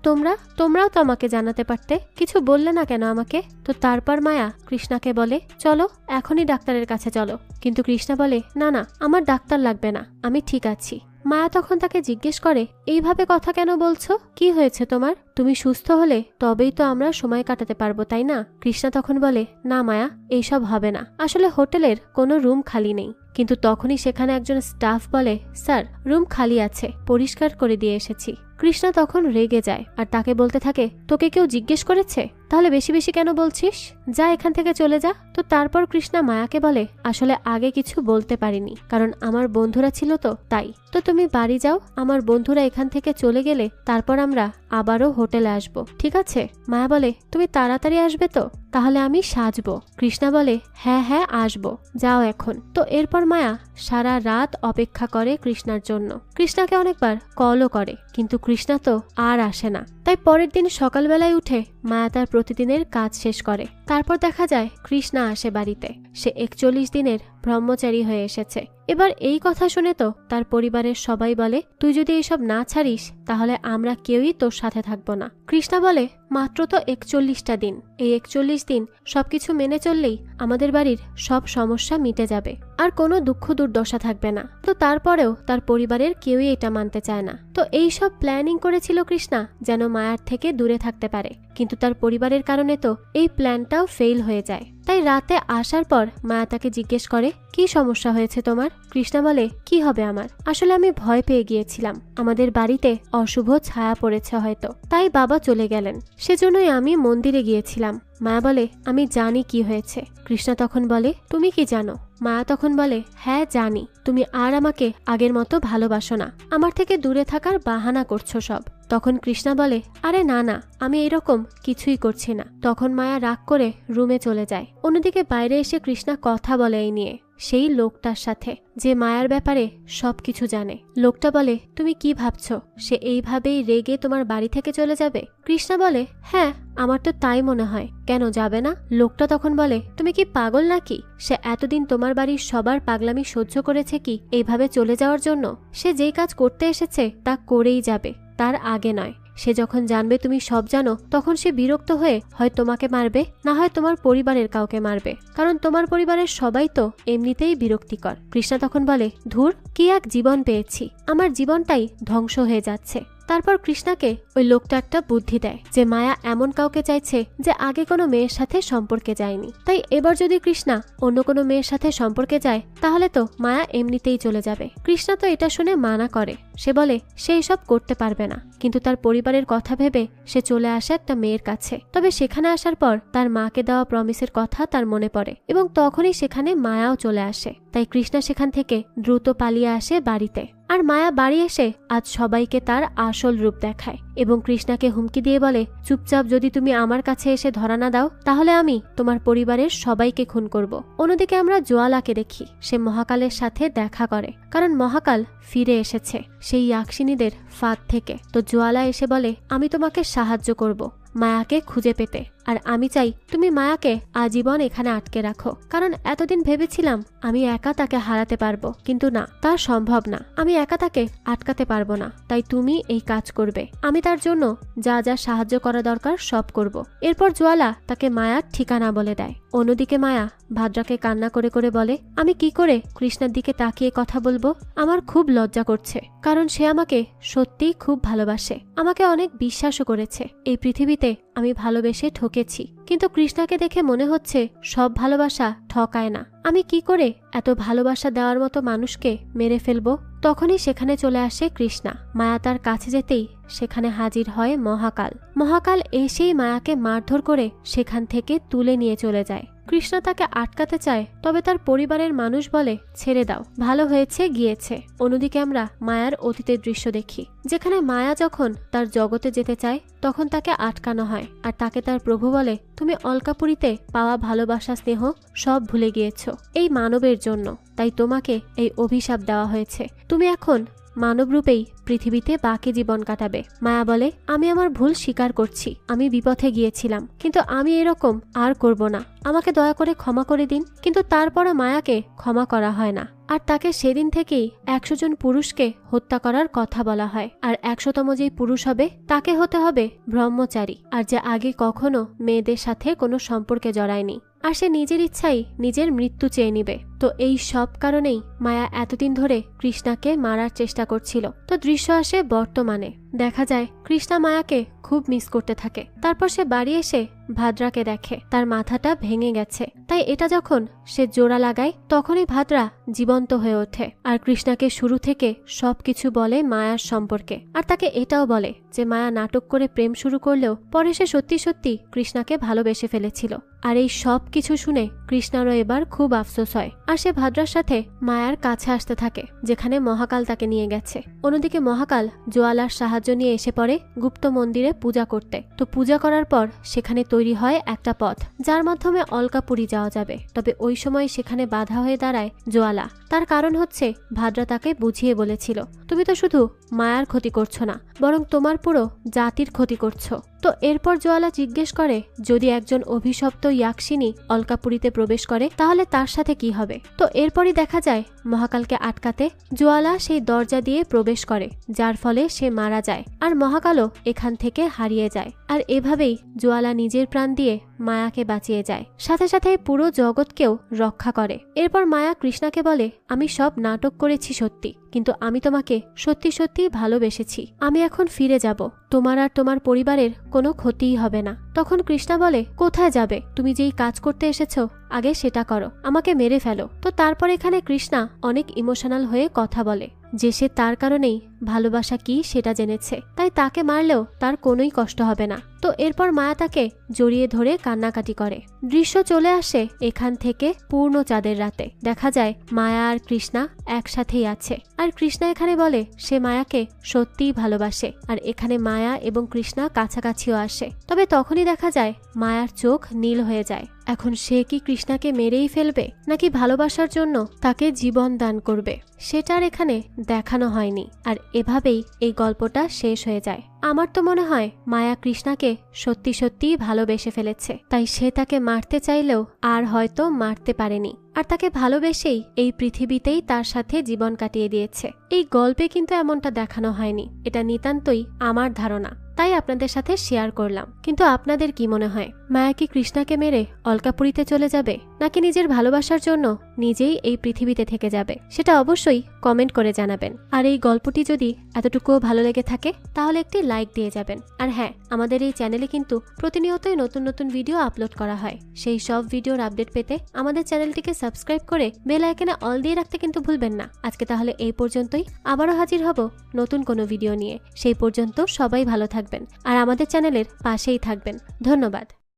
তোমরাও তো আমাকে জানাতে পারতে, কিছু বললে না কেন আমাকে? তো তারপর মায়া কৃষ্ণাকে বলে, চলো এখনই ডাক্তারের কাছে চলো। কিন্তু কৃষ্ণা বলে, না না, আমার ডাক্তার লাগবে না, আমি ঠিক আছি। মায়া তখন তাকে জিজ্ঞেস করে, এইভাবে কথা কেন বলছো? কি হয়েছে তোমার? তুমি সুস্থ হলে তবেই তো আমরা সময় কাটাতে পারবো, তাই না? কৃষ্ণা তখন বলে, না মায়া, এইসব হবে না। আসলে হোটেলের কোনো রুম খালি নেই। কিন্তু তখনই সেখানে একজন স্টাফ বলে, স্যার, রুম খালি আছে, পরিষ্কার করে দিয়ে এসেছি। কৃষ্ণা তখন রেগে যায় আর তাকে বলতে থাকে, তোকে কেউ জিজ্ঞেস করেছে? তাহলে বেশি বেশি কেন বলছিস? যা এখান থেকে চলে যা। তো তারপর কৃষ্ণা মায়াকে বলে, আসলে আগে কিছু বলতে পারিনি, কারণ আমার বন্ধুরা ছিল তো তাই। তো তুমি বাড়ি যাও, আমার বন্ধুরা এখান থেকে চলে গেলে তারপর আমরা আবারও হোটেলে আসবো, ঠিক আছে? মায়া বলে, তুমি তাড়াতাড়ি আসবে তো? তাহলে আমি সাজবো। কৃষ্ণা বলে, হ্যাঁ হ্যাঁ আসবো, যাও এখন। তো এরপর মায়া সারা রাত অপেক্ষা করে কৃষ্ণার জন্য। কৃষ্ণাকে অনেকবার কলও করে, কিন্তু কৃষ্ণা তো আর আসে না। তাই পরের দিন সকালবেলায় উঠে মায়া তার প্রতিদিনের কাজ শেষ করে। তারপর দেখা যায় কৃষ্ণা আসে বাড়িতে। সে 41 দিনের ব্রহ্মচারী হয়ে এসেছে। এবার এই কথা শুনে তো তার পরিবারের সবাই বলে, তুই যদি এসব না ছাড়িস তাহলে আমরা কেউই তোর সাথে থাকবো না। কৃষ্ণা বলে, মাত্র তো 41টা দিন, এই 41 দিন সবকিছু মেনে চললেই আমাদের বাড়ির সব সমস্যা মিটে যাবে, আর কোনো দুঃখ দুর্দশা থাকবে না। তো তারপরেও তার পরিবারের কেউই এটা মানতে চায় না। তো এই সব প্ল্যানিং করেছিল কৃষ্ণা যেন মায়ার থেকে দূরে থাকতে পারে, কিন্তু তার পরিবারের কারণে তো এই প্ল্যানটাও ফেল হয়ে যায়। তাই রাতে আসার পর মায়া তাকে জিজ্ঞেস করে, কি সমস্যা হয়েছে তোমার? কৃষ্ণা বলে, কি হবে আমার? আসলে আমি ভয় পেয়ে গিয়েছিলাম, আমাদের বাড়িতে অশুভ ছায়া পড়েছে হয়তো, তাই বাবা চলে গেলেন, সেজন্যই আমি মন্দিরে গিয়েছিলাম। মায়া বলে, আমি জানি কি হয়েছে। কৃষ্ণা তখন বলে, তুমি কি জানো? মায়া তখন বলে, হ্যাঁ জানি, তুমি আর আমাকে আগের মতো ভালোবাসো না, আমার থেকে দূরে থাকার বাহানা করছো সব। তখন কৃষ্ণা বলে, আরে না না, আমি এরকম কিছুই করছি না। তখন মায়া রাগ করে রুমে চলে যায়। অন্যদিকে বাইরে এসে কৃষ্ণা কথা বলে এই নিয়ে সেই লোকটার সাথে, যে মায়ার ব্যাপারে সবকিছু জানে। লোকটা বলে, তুমি কি ভাবছো সে এইভাবেই রেগে তোমার বাড়ি থেকে চলে যাবে? কৃষ্ণা বলে, হ্যাঁ আমার তো তাই মনে হয়, কেন যাবে না? লোকটা তখন বলে, তুমি কি পাগল নাকি? সে এতদিন তোমার বাড়ির সবার পাগলামি সহ্য করেছে কি এইভাবে চলে যাওয়ার জন্য? সে যেই কাজ করতে এসেছে তা করেই যাবে, তার আগে নয়। সে যখন জানবে তুমি সব জানো তখন সে বিরক্ত হয়ে হয় তোমাকে মারবে, না হয় তোমার পরিবারের কাউকে মারবে, কারণ তোমার পরিবারের সবাই তো এমনিতেই বিরক্তিকর। কৃষ্ণা তখন বলে, ধুর, কি এক জীবন পেয়েছি, আমার জীবনটাই ধ্বংস হয়ে যাচ্ছে। তারপর কৃষ্ণাকে ওই লোকটা একটা বুদ্ধি দেয় যে মায়া এমন কাউকে চাইছে যে আগে কোনো মেয়ের সাথে সম্পর্কে যায়নি, তাই এবার যদি কৃষ্ণা অন্য কোনো মেয়ের সাথে সম্পর্কে যায় তাহলে তো মায়া এমনিতেই চলে যাবে। কৃষ্ণা তো এটা শুনে মানা করে, সে বলে সে এসব করতে পারবে না, কিন্তু তার পরিবারের কথা ভেবে সে চলে আসে একটা মেয়ের কাছে। তবে সেখানে আসার পর তার মাকে দেওয়া প্রমিসের কথা তার মনে পড়ে এবং তখনই সেখানে মায়াও চলে আসে। তাই কৃষ্ণা সেখান থেকে দ্রুত পালিয়ে আসে বাড়িতে। আর মায়া বাড়ি এসে আজ সবাইকে তার আসল রূপ দেখায় এবং কৃষ্ণাকে হুমকি দিয়ে বলে, চুপচাপ যদি তুমি আমার কাছে এসে ধরা না দাও তাহলে আমি তোমার পরিবারের সবাইকে খুন করব। অন্যদিকে আমরা জোয়ালাকে দেখি, সে মহাকালের সাথে দেখা করে, কারণ মহাকাল ফিরে এসেছে সেই ইয়াক্ষিনীদের ফাঁদ থেকে। তো জোয়ালা এসে বলে, আমি তোমাকে সাহায্য করব মায়াকে খুঁজে পেতে, আর আমি চাই তুমি মায়াকে আজীবন এখানে আটকে রাখো, কারণ এতদিন ভেবেছিলাম আমি একা তাকে হারাতে পারবো, কিন্তু না, তা সম্ভব না, আমি একা তাকে আটকাতে পারবো না, তাই তুমি এই কাজ করবে, আমি তার জন্য যা যা সাহায্য করা দরকার সব করব। এরপর জোয়ালা তাকে মায়ার ঠিকানা বলে দেয়। অন্যদিকে মায়া ভাদ্রাকে কান্না করে করে বলে, আমি কি করে কৃষ্ণার দিকে তাকিয়ে কথা বলবো? আমার খুব লজ্জা করছে, কারণ সে আমাকে সত্যিই খুব ভালোবাসে, আমাকে অনেক বিশ্বাসও করেছে। এই পৃথিবীতে আমি ভালোবেসে ঠকেছি, কিন্তু কৃষ্ণাকে দেখে মনে হচ্ছে সব ভালোবাসা ঠকায় না। আমি কি করে এত ভালোবাসা দেওয়ার মতো মানুষকে মেরে ফেলবো? তখনই সেখানে চলে আসে কৃষ্ণা। মায়া তার কাছে যেতেই সেখানে হাজির হয় মহাকাল। মহাকাল এসেই মায়াকে মারধর করে সেখান থেকে তুলে নিয়ে চলে যায়। কৃষ্ণা তাকে আটকাতে চায়, তবে তার পরিবারের মানুষ বলে, ছেড়ে দাও, ভালো হয়েছে গিয়েছে। অন্যদিকে আমরা মায়ার অতীতের দৃশ্য দেখি, যেখানে মায়া যখন তার জগতে যেতে চায় তখন তাকে আটকানো হয়, আর তাকে তার প্রভু বলে, তুমি অলকাপুরীতে পাওয়া ভালোবাসা স্নেহ সব ভুলে গিয়েছো এই মানবের জন্য, তাই তোমাকে এই অভিশাপ দেওয়া হয়েছে। তুমি এখন মানবরূপেই পৃথিবীতে বাকি জীবন কাটাবে। মায়া বলে, আমি আমার ভুল স্বীকার করছি, আমি বিপথে গিয়েছিলাম, কিন্তু আমি এরকম আর করব না, আমাকে দয়া করে ক্ষমা করে দিন। কিন্তু তারপরও মায়াকে ক্ষমা করা হয় না, আর তাকে সেদিন থেকেই 100 জন পুরুষকে হত্যা করার কথা বলা হয়। আর 100তম যেই পুরুষ হবে তাকে হতে হবে ব্রহ্মচারী, আর যে আগে কখনো মেয়েদের সাথে কোনো সম্পর্কে জড়ায়নি, আর সে নিজের ইচ্ছাই নিজের মৃত্যু চেয়ে নিবে। তো এই সব কারণেই মায়া এতদিন ধরে কৃষ্ণাকে মারার চেষ্টা করছিল। তো দৃশ্য আসে বর্তমানে, দেখা যায় কৃষ্ণা মায়াকে খুব মিস করতে থাকে। তারপর সে বাড়ি এসে ভাদ্রাকে দেখে তার মাথাটা ভেঙে গেছে, তাই এটা যখন সে জোড়া লাগায় তখনই ভাদ্রা জীবন্ত হয়ে ওঠে আর কৃষ্ণাকে শুরু থেকে সবকিছু বলে মায়ার সম্পর্কে। আর তাকে এটাও বলে যে মায়া নাটক করে প্রেম শুরু করলেও পরে সে সত্যি সত্যি কৃষ্ণাকে ভালোবেসে ফেলেছিল। আর এই সব কিছু শুনে কৃষ্ণারও এবার খুব আফসোস হয়, আর সে ভাদ্রার সাথে মায়ার কাছে আসতে থাকে যেখানে মহাকাল তাকে নিয়ে গেছে। অন্যদিকে মহাকাল জোয়ালার সাহায্য নিয়ে এসে পড়ে গুপ্ত মন্দিরে পূজা করতে। তো পূজা করার পর সেখানে তৈরি হয় একটা পথ যার মাধ্যমে অলকাপুরী যাওয়া যাবে। তবে ওই সময় সেখানে বাধা হয়ে দাঁড়ায় জোয়ালা। তার কারণ হচ্ছে ভাদ্রা তাকে বুঝিয়ে বলেছিল, তুমি তো শুধু মায়ার ক্ষতি করছো না, বরং তোমার পুরো জাতির ক্ষতি করছো। তো এরপর জোয়ালা জিজ্ঞেস করে, যদি একজন অভিশপ্ত ইয়াক্ষিনী অলকাপুরীতে প্রবেশ করে তাহলে তার সাথে কি হবে? তো এরপরই দেখা যায় মহাকালকে আটকাতে জোয়ালা সেই দরজা দিয়ে প্রবেশ করে, যার ফলে সে মারা যায় আর মহাকালও এখান থেকে হারিয়ে যায়। আর এভাবেই জোয়ালা নিজের প্রাণ দিয়ে মায়াকে বাঁচিয়ে যায়, সাথে সাথে পুরো জগৎকেও রক্ষা করে। এরপর মায়া কৃষ্ণাকে বলে, আমি সব নাটক করেছি সত্যি, কিন্তু আমি তোমাকে সত্যি সত্যি ভালোবেসেছি, আমি এখন ফিরে যাব, তোমার আর তোমার পরিবারের কোনো ক্ষতিই হবে না। তখন কৃষ্ণা বলে, কোথায় যাবে? তুমি যেই কাজ করতে এসেছো আগে সেটা করো, আমাকে মেরে ফেলো। তো তারপর এখানে কৃষ্ণা অনেক ইমোশনাল হয়ে কথা বলে যে সে তার কারণেই ভালোবাসা কি সেটা জেনেছে, তাই তাকে মারলেও তার কোনোই কষ্ট হবে না। তো এরপর মায়া তাকে জড়িয়ে ধরে কান্নাকাটি করে। দৃশ্য চলে আসে এখান থেকে পূর্ণ চাঁদের রাতে, দেখা যায় মায়া আর কৃষ্ণা একসাথেই আছে। আর কৃষ্ণা এখানে বলে সে মায়াকে সত্যিই ভালোবাসে, আর এখানে মায়া এবং কৃষ্ণা কাছাকাছিও আসে। তবে তখনই দেখা যায় মায়ার চোখ নীল হয়ে যায়। এখন সে কি কৃষ্ণাকে মেরেই ফেলবে নাকি ভালোবাসার জন্য তাকে জীবন দান করবে সেটার এখানে দেখানো হয়নি। আর এভাবেই এই গল্পটা শেষ হয়ে যায়। আমার তো মনে হয় মায়া কৃষ্ণাকে সত্যি সত্যিই ভালোবেসে ফেলেছে, তাই সে তাকে মারতে চাইলেও আর হয়তো মারতে পারেনি, আর তাকে ভালোবেসেই এই পৃথিবীতেই তার সাথে জীবন কাটিয়ে দিয়েছে। এই গল্পে কিন্তু এমনটা দেখানো হয়নি, এটা নিতান্তই আমার ধারণা, তাই আপনাদের সাথে শেয়ার করলাম। কিন্তু আপনাদের কি মনে হয়, মায়া কি কৃষ্ণাকে মেরে অলকাপুরীতে চলে যাবে নাকি নিজের ভালোবাসার জন্য নিজেই এই পৃথিবীতে থেকে যাবে? সেটা অবশ্যই কমেন্ট করে জানাবেন। আর এই গল্পটি যদি এতটুকুও ভালো লেগে থাকে তাহলে একটি লাইক দিয়ে যাবেন। আর হ্যাঁ, আমাদের এই চ্যানেলে কিন্তু প্রতিনিয়তই নতুন নতুন ভিডিও আপলোড করা হয়। সেই সব ভিডিওর আপডেট পেতে আমাদের চ্যানেলটিকে সাবস্ক্রাইব করে বেল আইকনে অল দিয়ে রাখতে কিন্তু ভুলবেন না। আজকে তাহলে এই পর্যন্তই, আবারও হাজির হব নতুন কোনো ভিডিও নিয়ে। সেই পর্যন্ত সবাই ভালো থাকবেন আর আমাদের চ্যানেলের পাশেই থাকবেন। ধন্যবাদ।